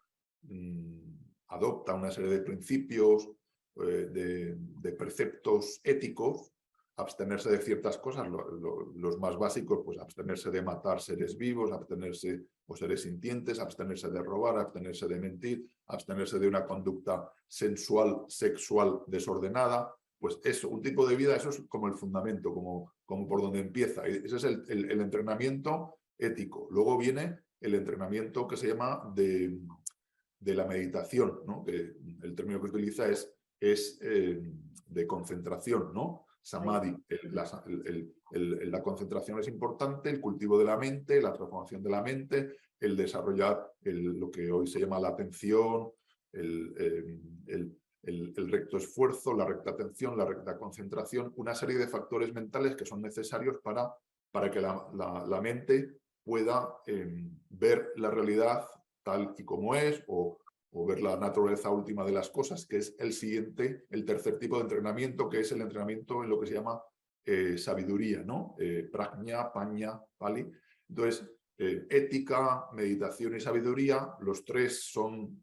B: adopta una serie de principios, de preceptos éticos, abstenerse de ciertas cosas, los más básicos, pues abstenerse de matar seres vivos, abstenerse o seres sintientes, abstenerse de robar, abstenerse de mentir, abstenerse de una conducta sensual, sexual desordenada. Pues eso, un tipo de vida, eso es como el fundamento, como por donde empieza. Ese es el entrenamiento ético. Luego viene el entrenamiento que se llama de la meditación, ¿no? Que el término que utiliza es de concentración, ¿no? Samadhi. La concentración es importante, el cultivo de la mente, la transformación de la mente, el desarrollar lo que hoy se llama la atención, el recto esfuerzo, la recta atención, la recta concentración, una serie de factores mentales que son necesarios para que la mente pueda ver la realidad tal y como es, o ver la naturaleza última de las cosas, que es el tercer tipo de entrenamiento, que es el entrenamiento en lo que se llama sabiduría, ¿no? Prajna, Paña, Pali. Entonces, ética, meditación y sabiduría, los tres son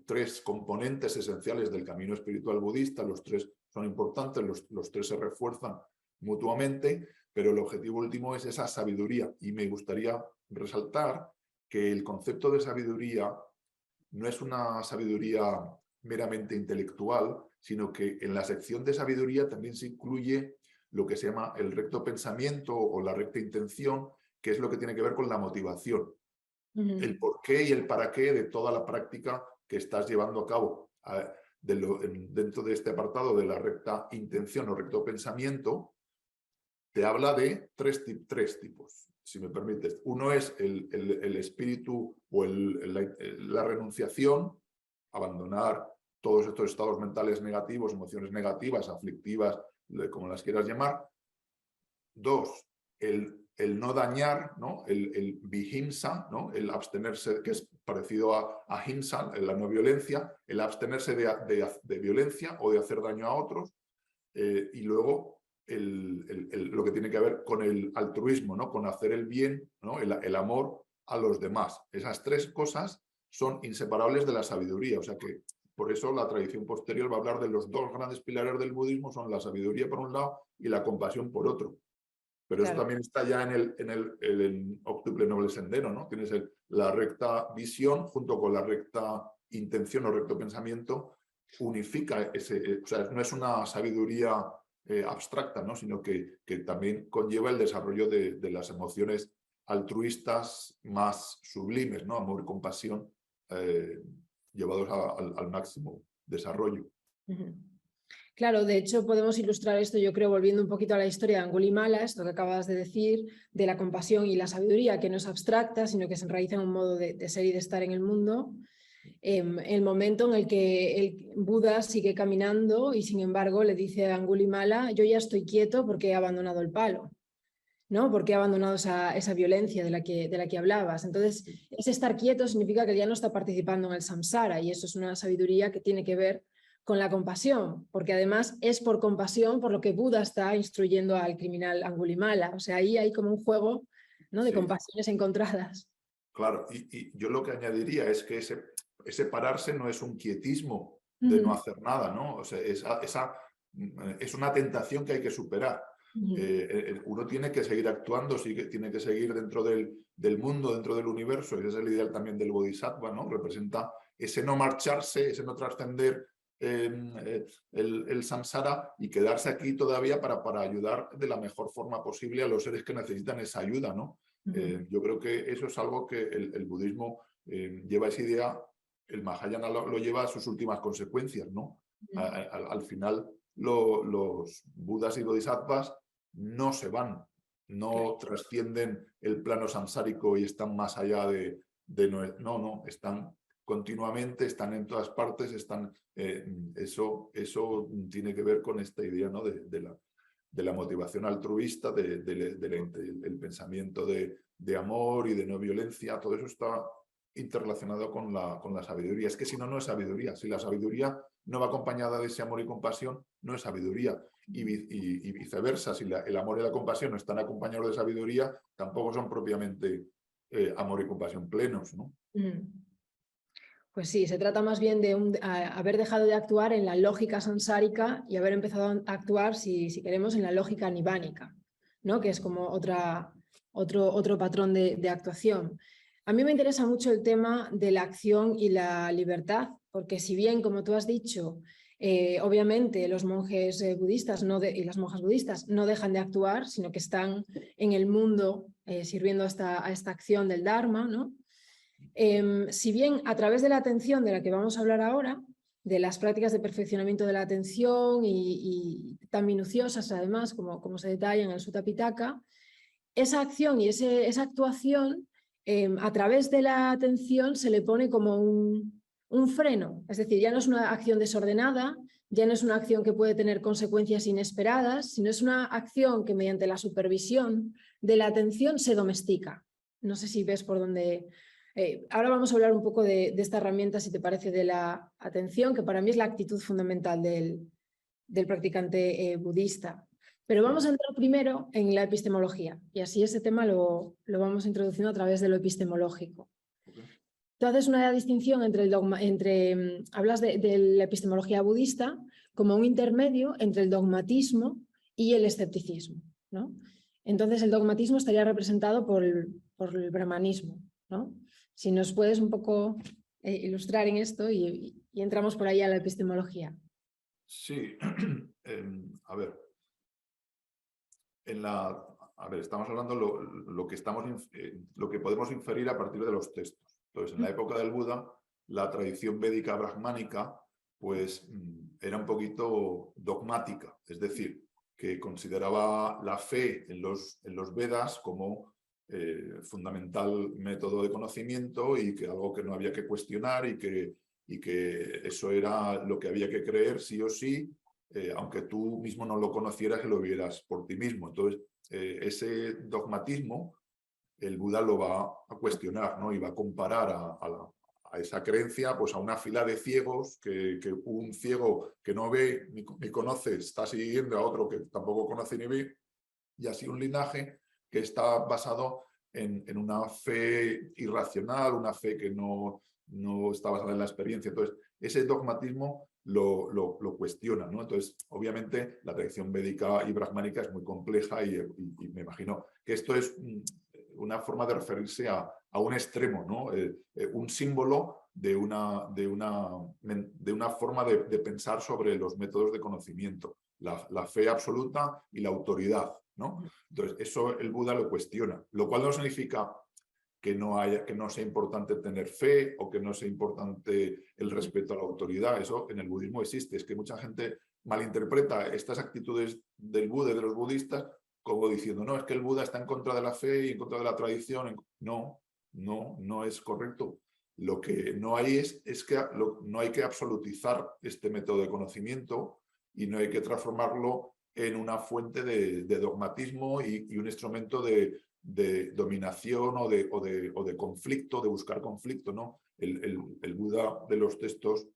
B: tres componentes esenciales del camino espiritual budista, los tres son importantes, los tres se refuerzan mutuamente, pero el objetivo último es esa sabiduría. Y me gustaría resaltar que el concepto de sabiduría no es una sabiduría meramente intelectual, sino que en la sección de sabiduría también se incluye lo que se llama el recto pensamiento o la recta intención, que es lo que tiene que ver con la motivación, el por qué y el para qué de toda la práctica que estás llevando a cabo. Dentro de este apartado de la recta intención o recto pensamiento, te habla de tres tipos, si me permites. Uno es el espíritu o la renunciación, abandonar todos estos estados mentales negativos, emociones negativas, aflictivas, como las quieras llamar. Dos, el no dañar, ¿no? El vihimsa, ¿no? El abstenerse, que es parecido a himsa, la no violencia, el abstenerse de violencia o de hacer daño a otros. Y luego lo que tiene que ver con el altruismo, ¿no? Con hacer el bien, ¿no? El amor a los demás. Esas tres cosas son inseparables de la sabiduría. O sea que por eso la tradición posterior va a hablar de los dos grandes pilares del budismo, son la sabiduría por un lado y la compasión por otro. Pero claro, eso también está ya en el octuple noble sendero, ¿no? Tienes la recta visión junto con la recta intención o recto pensamiento, unifica o sea, no es una sabiduría abstracta, ¿no? Sino que también conlleva el desarrollo de las emociones altruistas más sublimes, ¿no? Amor y compasión llevados al máximo desarrollo.
A: Claro, de hecho podemos ilustrar esto, yo creo, volviendo un poquito a la historia de Angulimala, esto que acabas de decir, de la compasión y la sabiduría, que no es abstracta, sino que se enraiza en un modo de ser y de estar en el mundo. El momento en el que el Buda sigue caminando y sin embargo le dice a Angulimala, yo ya estoy quieto porque he abandonado el palo, ¿no? Porque he abandonado esa violencia de la que hablabas. Entonces, ese estar quieto significa que ya no está participando en el samsara, y eso es una sabiduría que tiene que ver con la compasión, porque además es por compasión por lo que Buda está instruyendo al criminal Angulimala. O sea, ahí hay como un juego, ¿no? De compasiones encontradas.
B: Claro, y yo lo que añadiría es que ese pararse no es un quietismo de no hacer nada, ¿no? O sea, es una tentación que hay que superar. Uno tiene que seguir actuando, tiene que seguir dentro del mundo, dentro del universo, y ese es el ideal también del Bodhisattva, ¿no? Representa ese no marcharse, ese no trascender el samsara y quedarse aquí todavía para ayudar de la mejor forma posible a los seres que necesitan esa ayuda, ¿no? Yo creo que eso es algo que el budismo lleva esa idea, el Mahayana lo lleva a sus últimas consecuencias, ¿no? Al final los budas y bodhisattvas no se van, no trascienden el plano samsárico y están más allá no, están continuamente, están en todas partes, eso tiene que ver con esta idea, ¿no? de la motivación altruista, del pensamiento de amor y de no violencia. Todo eso está interrelacionado con la sabiduría. Es que si no, no es sabiduría. Si la sabiduría no va acompañada de ese amor y compasión, no es sabiduría. Y viceversa, si el amor y la compasión no están acompañados de sabiduría, tampoco son propiamente amor y compasión plenos, ¿no?
A: Pues sí, se trata más bien de haber dejado de actuar en la lógica samsárica y haber empezado a actuar, si queremos, en la lógica nibánica, ¿no? Que es como otro patrón de actuación. A mí me interesa mucho el tema de la acción y la libertad, porque si bien, como tú has dicho, obviamente los monjes budistas y las monjas budistas no dejan de actuar, sino que están en el mundo sirviendo a esta acción del Dharma, ¿no? Si bien a través de la atención de la que vamos a hablar ahora, de las prácticas de perfeccionamiento de la atención y tan minuciosas además como se detallan en el Sutta Pitaka, esa acción y esa actuación a través de la atención se le pone como un freno, es decir, ya no es una acción desordenada, ya no es una acción que puede tener consecuencias inesperadas, sino es una acción que mediante la supervisión de la atención se domestica. No sé si ves por dónde... ahora vamos a hablar un poco de esta herramienta, si te parece, de la atención, que para mí es la actitud fundamental del practicante budista. Pero vamos a entrar primero en la epistemología y así ese tema lo vamos introduciendo a través de lo epistemológico. Tú haces una distinción hablas de la epistemología budista como un intermedio entre el dogmatismo y el escepticismo, ¿no? Entonces el dogmatismo estaría representado por el brahmanismo, ¿no? Si nos puedes un poco ilustrar en esto y entramos por ahí a la epistemología.
B: Sí, a ver. Estamos hablando lo que podemos inferir a partir de los textos. Entonces, en la época del Buda, la tradición védica brahmánica pues era un poquito dogmática, es decir, que consideraba la fe en los Vedas como fundamental método de conocimiento y que algo que no había que cuestionar y que eso era lo que había que creer sí o sí, aunque tú mismo no lo conocieras y lo vieras por ti mismo. Entonces, ese dogmatismo, el Buda lo va a cuestionar, ¿no? Y va a comparar a esa creencia pues, a una fila de ciegos, que un ciego que no ve ni conoce está siguiendo a otro que tampoco conoce ni ve, y así un linaje que está basado en una fe irracional, una fe que no está basada en la experiencia. Entonces, ese dogmatismo lo cuestiona, ¿no? Entonces, obviamente, la tradición védica y brahmánica es muy compleja y me imagino que esto es una forma de referirse a un extremo, ¿no? Un símbolo de una forma de pensar sobre los métodos de conocimiento, la fe absoluta y la autoridad, ¿no? Entonces, eso el Buda lo cuestiona, lo cual no significa que no sea importante tener fe o que no sea importante el respeto a la autoridad. Eso en el budismo existe. Es que mucha gente malinterpreta estas actitudes del Buda y de los budistas como diciendo, no, es que el Buda está en contra de la fe y en contra de la tradición. No es correcto. Lo que no hay es que no hay que absolutizar este método de conocimiento y no hay que transformarlo en una fuente de dogmatismo y un instrumento de dominación o de conflicto, de buscar conflicto, ¿no? El Buda de los textos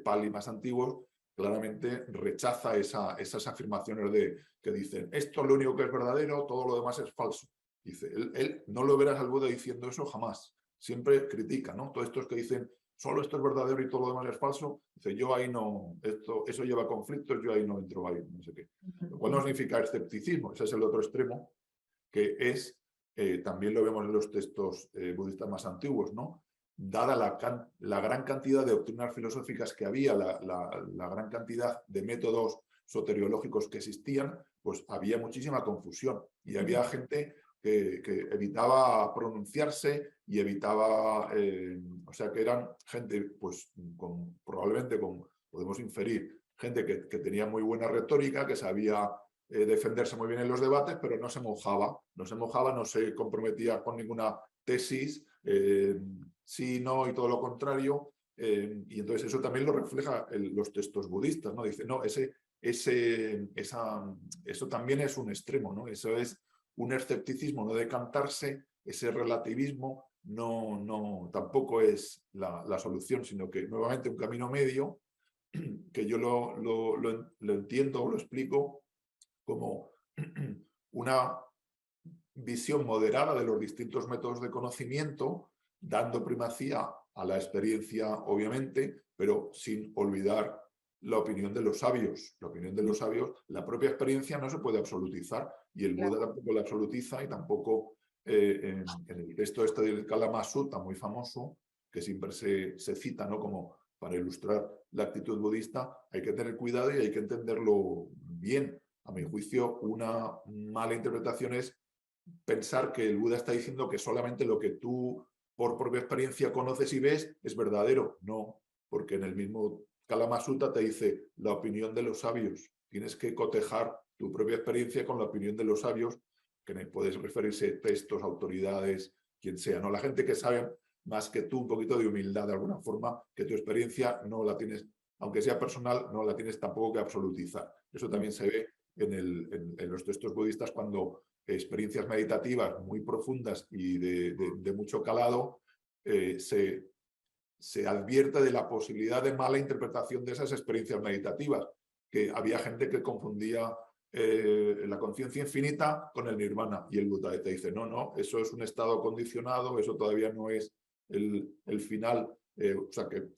B: Pali más antiguos claramente rechaza esas afirmaciones que dicen, esto es lo único que es verdadero, todo lo demás es falso. Dice, él no lo verás al Buda diciendo eso jamás. Siempre critica, ¿no? Todos estos que dicen, solo esto es verdadero y todo lo demás es falso, dice, yo ahí no, eso lleva conflictos, yo ahí no entro, ahí no sé qué. Lo cual no significa escepticismo, ese es el otro extremo, que es, también lo vemos en los textos budistas más antiguos, ¿no? Dada la gran cantidad de doctrinas filosóficas que había, la gran cantidad de métodos soteriológicos que existían, pues había muchísima confusión y había gente que evitaba pronunciarse y evitaba, o sea que eran gente, pues probablemente podemos inferir, gente que tenía muy buena retórica, que sabía defenderse muy bien en los debates, pero no se mojaba, no se comprometía con ninguna tesis, sí, no y todo lo contrario. Y entonces eso también lo refleja los textos budistas, ¿no? Dice, no, eso también es un extremo, ¿no? Eso es un escepticismo, no decantarse, ese relativismo tampoco es la solución, sino que nuevamente un camino medio, que yo lo entiendo o lo explico como una visión moderada de los distintos métodos de conocimiento, dando primacía a la experiencia, obviamente, pero sin olvidar la opinión de los sabios. La opinión de los sabios, la propia experiencia no se puede absolutizar, y el Buda tampoco la absolutiza, y tampoco en el texto este del Kalama Sutta, muy famoso, que siempre se cita, ¿no?, como para ilustrar la actitud budista, hay que tener cuidado y hay que entenderlo bien. A mi juicio, una mala interpretación es pensar que el Buda está diciendo que solamente lo que tú por propia experiencia conoces y ves es verdadero. No, porque en el mismo Kalama Sutta te dice la opinión de los sabios. Tienes que cotejar tu propia experiencia con la opinión de los sabios, que puedes referirse a textos, autoridades, quien sea, ¿no? La gente que sabe más que tú, un poquito de humildad de alguna forma, que tu experiencia no la tienes, aunque sea personal, no la tienes tampoco que absolutizar. Eso también se ve en los textos budistas, cuando experiencias meditativas muy profundas y de mucho calado, se advierte de la posibilidad de mala interpretación de esas experiencias meditativas, que había gente que confundía la conciencia infinita con el nirvana, y el Buda te dice, no, eso es un estado condicionado, eso todavía no es el final, o sea que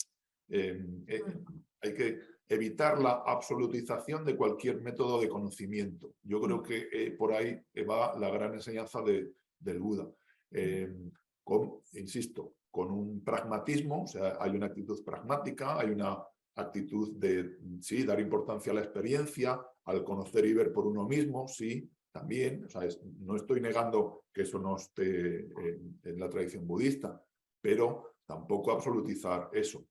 B: hay que evitar la absolutización de cualquier método de conocimiento. Yo creo que por ahí va la gran enseñanza del Buda. Insisto, con un pragmatismo, o sea, hay una actitud pragmática, hay una actitud de, sí, dar importancia a la experiencia, al conocer y ver por uno mismo, sí, también. O sea, no estoy negando que eso no esté en la tradición budista, pero tampoco absolutizar eso.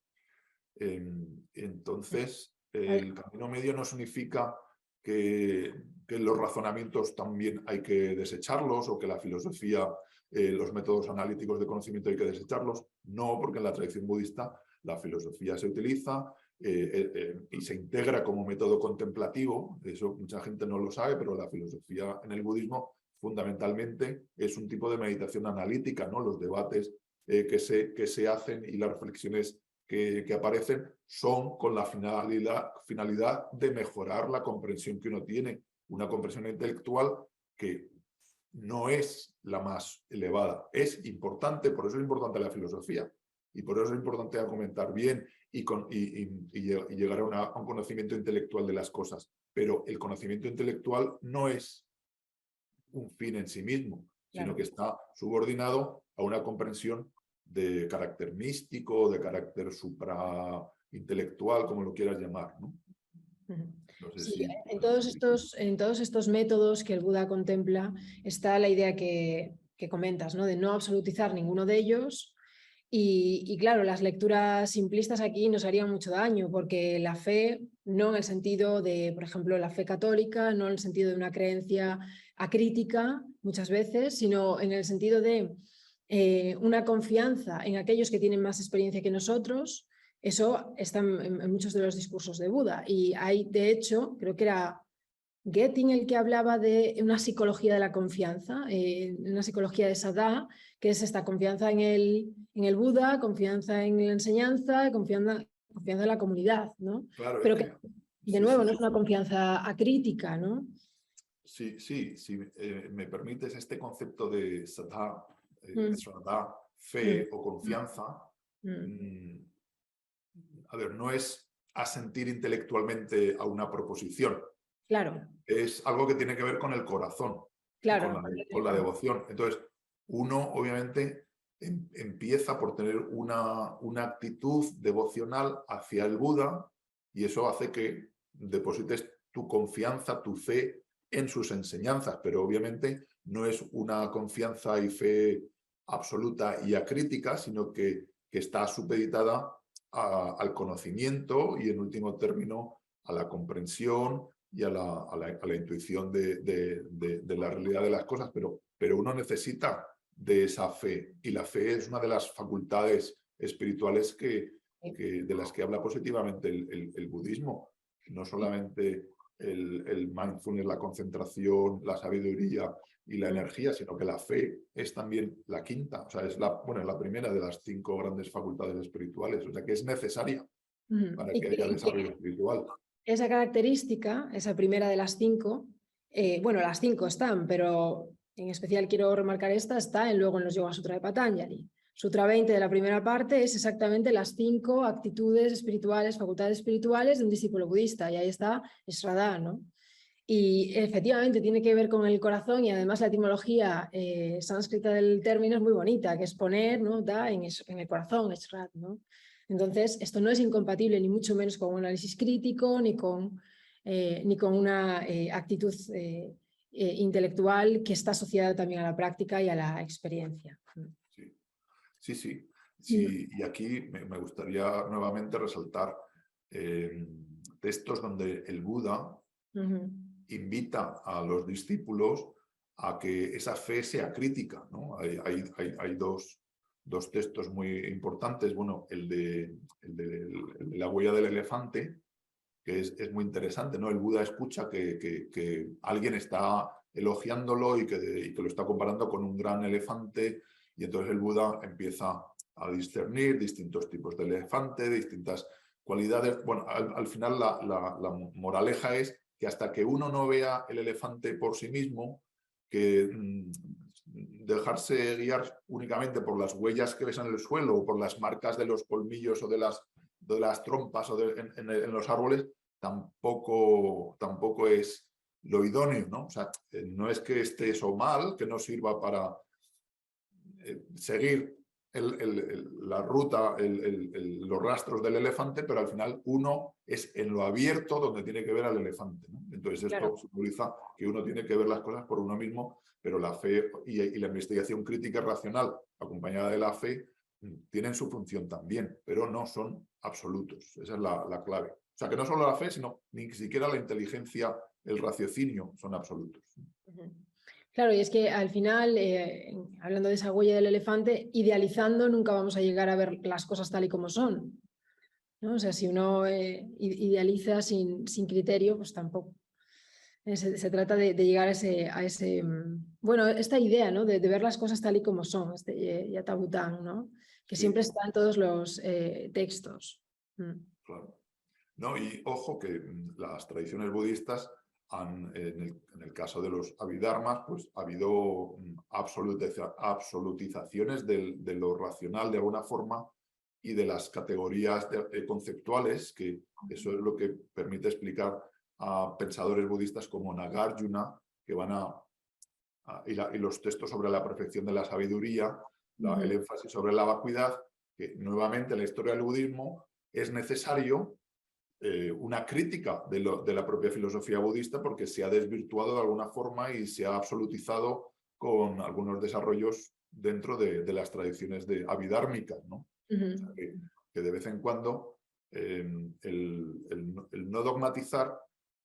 B: Entonces, el camino medio no significa que los razonamientos también hay que desecharlos, o que la filosofía, los métodos analíticos de conocimiento hay que desecharlos. No, porque en la tradición budista la filosofía se utiliza y se integra como método contemplativo. Eso mucha gente no lo sabe, pero la filosofía en el budismo fundamentalmente es un tipo de meditación analítica, ¿no? Los debates que se hacen y las reflexiones que aparecen son con la finalidad de mejorar la comprensión que uno tiene, una comprensión intelectual que no es la más elevada. Es importante, por eso es importante la filosofía, y por eso es importante argumentar bien y llegar a un conocimiento intelectual de las cosas. Pero el conocimiento intelectual no es un fin en sí mismo, sino que está subordinado a una comprensión de carácter místico, de carácter supraintelectual, como lo quieras llamar, ¿no? No sé
A: Sí,
B: si...
A: en todos estos métodos que el Buda contempla está la idea que comentas, ¿no?, de no absolutizar ninguno de ellos. Y claro, las lecturas simplistas aquí nos harían mucho daño, porque la fe, no en el sentido de, por ejemplo, la fe católica, no en el sentido de una creencia acrítica muchas veces, sino en el sentido de una confianza en aquellos que tienen más experiencia que nosotros. Eso está en muchos de los discursos de Buda. Y hay, de hecho, creo que era Getting el que hablaba de una psicología de la confianza, una psicología de Sadha, que es esta confianza en el Buda, confianza en la enseñanza, confianza en la comunidad, ¿no?
B: Claro,
A: Pero que, de nuevo, no es una confianza acrítica, ¿no?
B: Sí, me permites, este concepto de Sadha, fe o confianza, a ver, no es asentir intelectualmente a una proposición.
A: Claro.
B: Es algo que tiene que ver con el corazón,
A: claro,
B: con la devoción. Entonces, uno obviamente empieza por tener una actitud devocional hacia el Buda, y eso hace que deposites tu confianza, tu fe en sus enseñanzas, pero obviamente no es una confianza y fe absoluta y acrítica, sino que está supeditada al conocimiento y, en último término, a la comprensión y a la intuición de la realidad de las cosas, pero uno necesita de esa fe. Y la fe es una de las facultades espirituales de las que habla positivamente el budismo. No solamente el mindfulness, la concentración, la sabiduría y la energía, sino que la fe es también la quinta, o sea, es la primera de las 5 grandes facultades espirituales, o sea, que es necesaria para que haya desarrollo espiritual.
A: Esa característica, esa primera de las 5, bueno, las 5 están, pero en especial quiero remarcar esta, está luego en los Yoga Sutra de Patanjali. Sutra 20 de la primera parte es exactamente las 5 actitudes espirituales, facultades espirituales de un discípulo budista, y ahí está Shraddha, ¿no? Y efectivamente tiene que ver con el corazón, y además la etimología sánscrita del término es muy bonita, que es poner, ¿no? Da en el corazón, Shraddha, ¿no? Entonces, esto no es incompatible ni mucho menos con un análisis crítico, ni con una actitud intelectual que está asociada también a la práctica y a la experiencia.
B: Sí. Y aquí me gustaría nuevamente resaltar textos donde el Buda invita a los discípulos a que esa fe sea crítica, ¿no? Hay dos textos muy importantes. Bueno, el de la huella del elefante, que es muy interesante, ¿no? El Buda escucha que alguien está elogiándolo y que lo está comparando con un gran elefante, y entonces el Buda empieza a discernir distintos tipos de elefante, distintas cualidades. Bueno, al final la moraleja es que hasta que uno no vea el elefante por sí mismo, que dejarse guiar únicamente por las huellas que ves en el suelo o por las marcas de los colmillos o de las trompas o en los árboles, tampoco es lo idóneo, ¿no? O sea, no es que esté eso mal, que no sirva para seguir la ruta, los rastros del elefante, pero al final uno es en lo abierto donde tiene que ver al elefante, ¿no? Entonces esto simboliza que uno tiene que ver las cosas por uno mismo, pero la fe y la investigación crítica racional acompañada de la fe tienen su función también, pero no son absolutos. Esa es la clave. O sea, que no solo la fe, sino ni siquiera la inteligencia, el raciocinio son absolutos.
A: Claro, y es que al final, hablando de esa huella del elefante, idealizando nunca vamos a llegar a ver las cosas tal y como son, ¿no? O sea, si uno idealiza sin criterio, pues tampoco. Se trata de llegar a ese bueno, esta idea, ¿no? de ver las cosas tal y como son, este Yatha Bhután, ¿no? Que siempre está en todos los textos.
B: Claro. No, y ojo que las tradiciones budistas en el caso de los abhidharmas, pues ha habido absolutizaciones de lo racional de alguna forma y de las categorías conceptuales, que eso es lo que permite explicar a pensadores budistas como Nagarjuna, que van y los textos sobre la perfección de la sabiduría, el énfasis sobre la vacuidad, que nuevamente en la historia del budismo es necesario una crítica de la propia filosofía budista, porque se ha desvirtuado de alguna forma y se ha absolutizado con algunos desarrollos dentro de las tradiciones abhidhármicas, ¿no? O sea, que de vez en cuando el no dogmatizar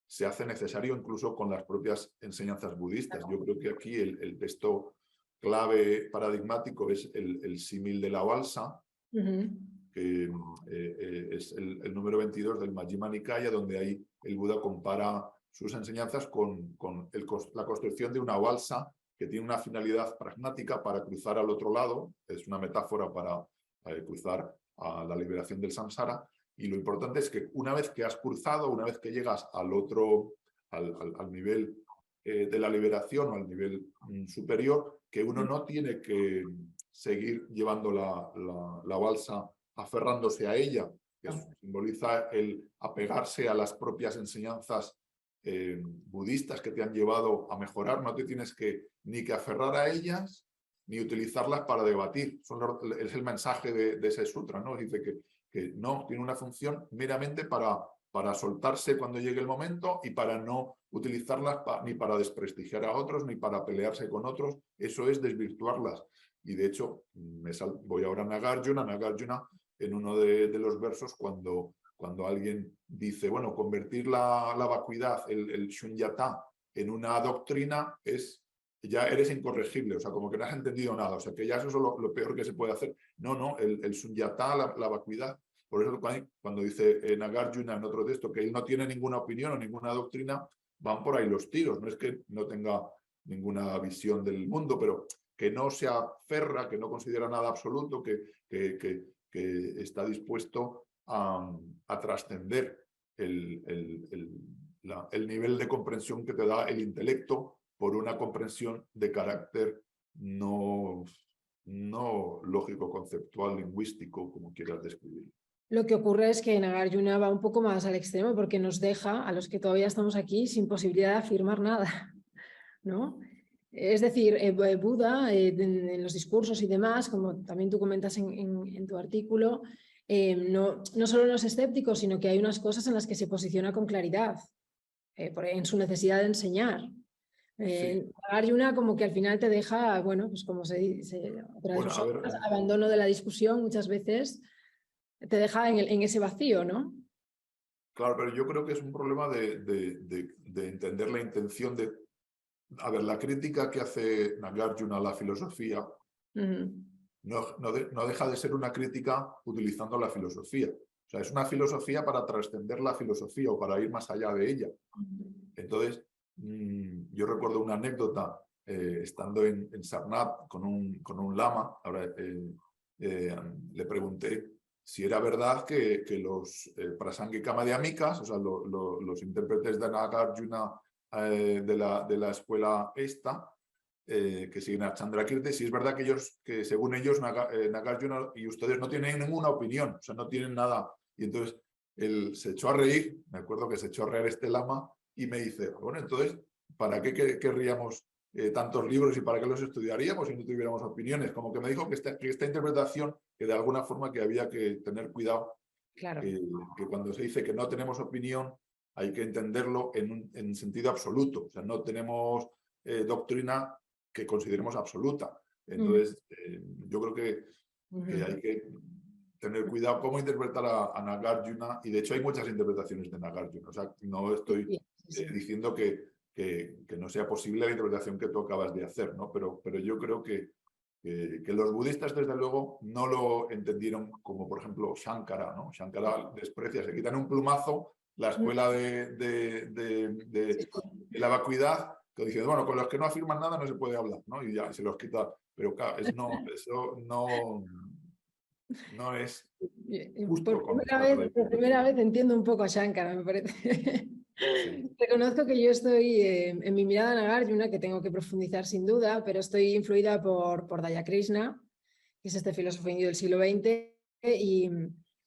B: se hace necesario incluso con las propias enseñanzas budistas. Yo creo que aquí el texto clave paradigmático es el símil de la balsa, que es el número 22 del Majjhima Nikaya, donde ahí el Buda compara sus enseñanzas con la construcción de una balsa que tiene una finalidad pragmática para cruzar al otro lado. Es una metáfora para cruzar a la liberación del samsara, y lo importante es que una vez que has cruzado, una vez que llegas al nivel de la liberación o al nivel superior, que uno no tiene que seguir llevando la balsa aferrándose a ella, que simboliza el apegarse a las propias enseñanzas budistas que te han llevado a mejorar. No te tienes ni que aferrar a ellas ni utilizarlas para debatir. Es el mensaje de ese sutra, ¿no? Dice que no, tiene una función meramente para soltarse cuando llegue el momento y para no utilizarlas ni para desprestigiar a otros ni para pelearse con otros. Eso es desvirtuarlas. Y de hecho, voy ahora a Nagarjuna, en uno de los versos, cuando alguien dice, bueno, convertir la vacuidad, el shunyata, en una doctrina es ya eres incorregible, o sea, como que no has entendido nada, o sea, que ya eso es lo peor que se puede hacer. No, el sunyata, la vacuidad. Por eso cuando dice Nagarjuna en otro texto que él no tiene ninguna opinión o ninguna doctrina, van por ahí los tiros. No es que no tenga ninguna visión del mundo, pero que no se aferra, que no considera nada absoluto, que está dispuesto a trascender el nivel de comprensión que te da el intelecto por una comprensión de carácter no lógico, conceptual, lingüístico, como quieras describirlo.
A: Lo que ocurre es que Nagarjuna va un poco más al extremo porque nos deja a los que todavía estamos aquí sin posibilidad de afirmar nada, ¿no? Es decir, Buda en los discursos y demás, como también tú comentas en tu artículo, no solo en los escépticos, sino que hay unas cosas en las que se posiciona con claridad, en su necesidad de enseñar.
B: Sí.
A: Nagarjuna como que al final te deja, bueno, pues como se dice,
B: Bueno, a ver,
A: abandono de la discusión muchas veces, te deja en ese vacío, ¿no?
B: claro, pero yo creo que es un problema de entender la intención de... A ver, la crítica que hace Nagarjuna a la filosofía no deja de ser una crítica utilizando la filosofía. O sea, es una filosofía para trascender la filosofía o para ir más allá de ella. Entonces, yo recuerdo una anécdota estando en Sarnath con un lama. Ahora, le pregunté si era verdad que los Prasangika Madhyamikas, o sea, los intérpretes de Nagarjuna de la escuela esta, que siguen a Chandrakirti, si es verdad que ellos, que según ellos, Nagarjuna y ustedes no tienen ninguna opinión, o sea, no tienen nada. Y entonces él se echó a reír, me acuerdo que se echó a reír este lama y me dice, bueno, entonces, ¿para qué querríamos tantos libros y para qué los estudiaríamos si no tuviéramos opiniones? Como que me dijo que esta interpretación, que de alguna forma que había que tener cuidado,
A: Claro.
B: que cuando se dice que no tenemos opinión, hay que entenderlo en sentido absoluto. O sea, no tenemos doctrina que consideremos absoluta. Entonces, yo creo que hay que tener cuidado cómo interpretar a Nagarjuna, y de hecho hay muchas interpretaciones de Nagarjuna. O sea, no estoy diciendo que no sea posible la interpretación que tú acabas de hacer, ¿no? Pero yo creo que los budistas, desde luego, no lo entendieron como, por ejemplo, Shankara, ¿no? Shankara desprecia, se quitan un plumazo la escuela de la vacuidad, que dicen, bueno, con los que no afirman nada no se puede hablar, ¿no? Y ya se los quita. Pero claro, eso no es justo
A: Por primera vez entiendo un poco a Shankara, me parece.
B: Sí.
A: Reconozco que yo estoy en mi mirada a Nagarjuna, que tengo que profundizar sin duda, pero estoy influida por Daya Krishna, que es este filósofo indio del siglo XX,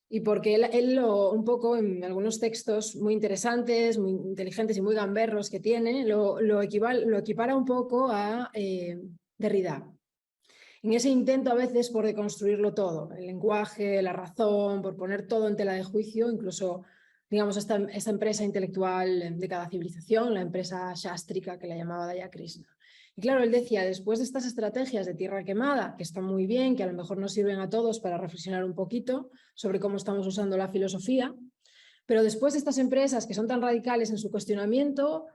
A: y porque él un poco en algunos textos muy interesantes, muy inteligentes y muy gamberros que tiene, lo equipara un poco a Derrida. En ese intento a veces por deconstruirlo todo, el lenguaje, la razón, por poner todo en tela de juicio, incluso, digamos, esta empresa intelectual de cada civilización, la empresa Shastrika, que la llamaba Daya Krishna. Y claro, él decía, después de estas estrategias de tierra quemada, que están muy bien, que a lo mejor nos sirven a todos para reflexionar un poquito sobre cómo estamos usando la filosofía, pero después de estas empresas que son tan radicales en su cuestionamiento,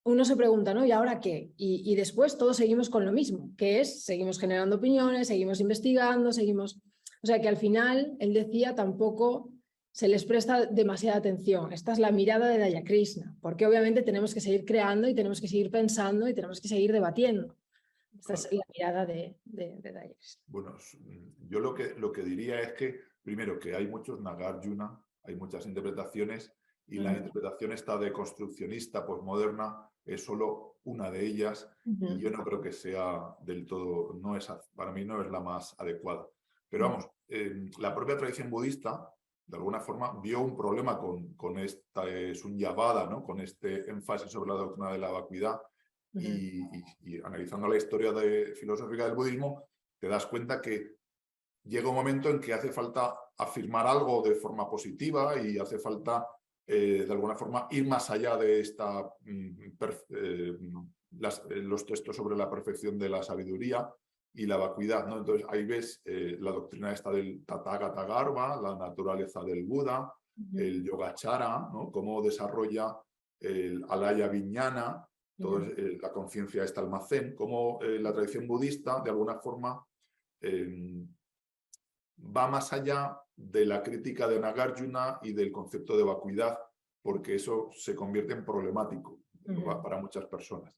A: uno se pregunta, ¿no? ¿Y ahora qué? Y después todos seguimos con lo mismo, que es, seguimos generando opiniones, seguimos investigando, seguimos... O sea que al final, él decía, tampoco se les presta demasiada atención. Esta es la mirada de Daya Krishna, porque obviamente tenemos que seguir creando y tenemos que seguir pensando y tenemos que seguir debatiendo. Esta es la mirada de Daya Krishna.
B: Bueno, yo lo que diría es que, primero, que hay muchos Nagarjuna, hay muchas interpretaciones, y la interpretación esta deconstruccionista posmoderna es solo una de ellas, y yo no creo que sea del todo, para mí no es la más adecuada. Pero vamos, la propia tradición budista, de alguna forma, vio un problema con esta sunyavada, ¿no? Con este énfasis sobre la doctrina de la vacuidad, y analizando la historia filosófica del budismo, te das cuenta que llega un momento en que hace falta afirmar algo de forma positiva y hace falta, de alguna forma, ir más allá de los textos sobre la perfección de la sabiduría y la vacuidad, ¿no? Entonces ahí ves la doctrina esta del Tathagata Garbha, la naturaleza del Buda, el Yogacara, ¿no? Cómo desarrolla el Alaya Vijnana, la conciencia está almacén, cómo la tradición budista, de alguna forma, va más allá de la crítica de Nagarjuna y del concepto de vacuidad, porque eso se convierte en problemático para muchas personas.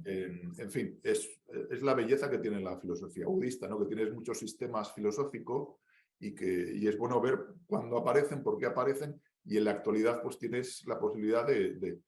B: En fin, es la belleza que tiene la filosofía budista, ¿no? Que tienes muchos sistemas filosóficos y es bueno ver cuándo aparecen, por qué aparecen, y en la actualidad pues tienes la posibilidad de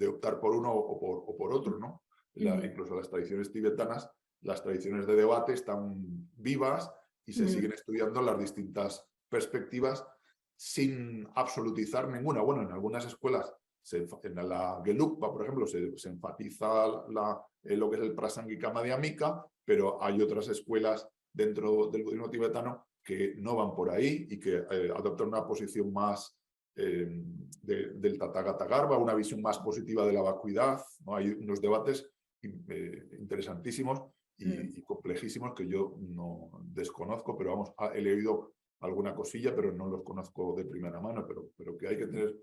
B: optar por uno o por otro, ¿no? Incluso las tradiciones tibetanas, las tradiciones de debate están vivas y se siguen estudiando las distintas perspectivas sin absolutizar ninguna. Bueno, en algunas escuelas, en la Gelugpa, por ejemplo, se enfatiza lo que es el Prasangika Madhyamika, pero hay otras escuelas dentro del budismo tibetano que no van por ahí y que adoptan una posición más del Tathagata Garbha, una visión más positiva de la vacuidad, ¿no? Hay unos debates interesantísimos y complejísimos que yo no desconozco, pero vamos, he leído alguna cosilla, pero no los conozco de primera mano, pero que hay que tener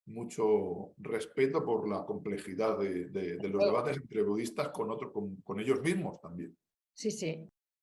B: mucho respeto por la complejidad de los debates entre budistas con ellos mismos también.
A: Sí, sí.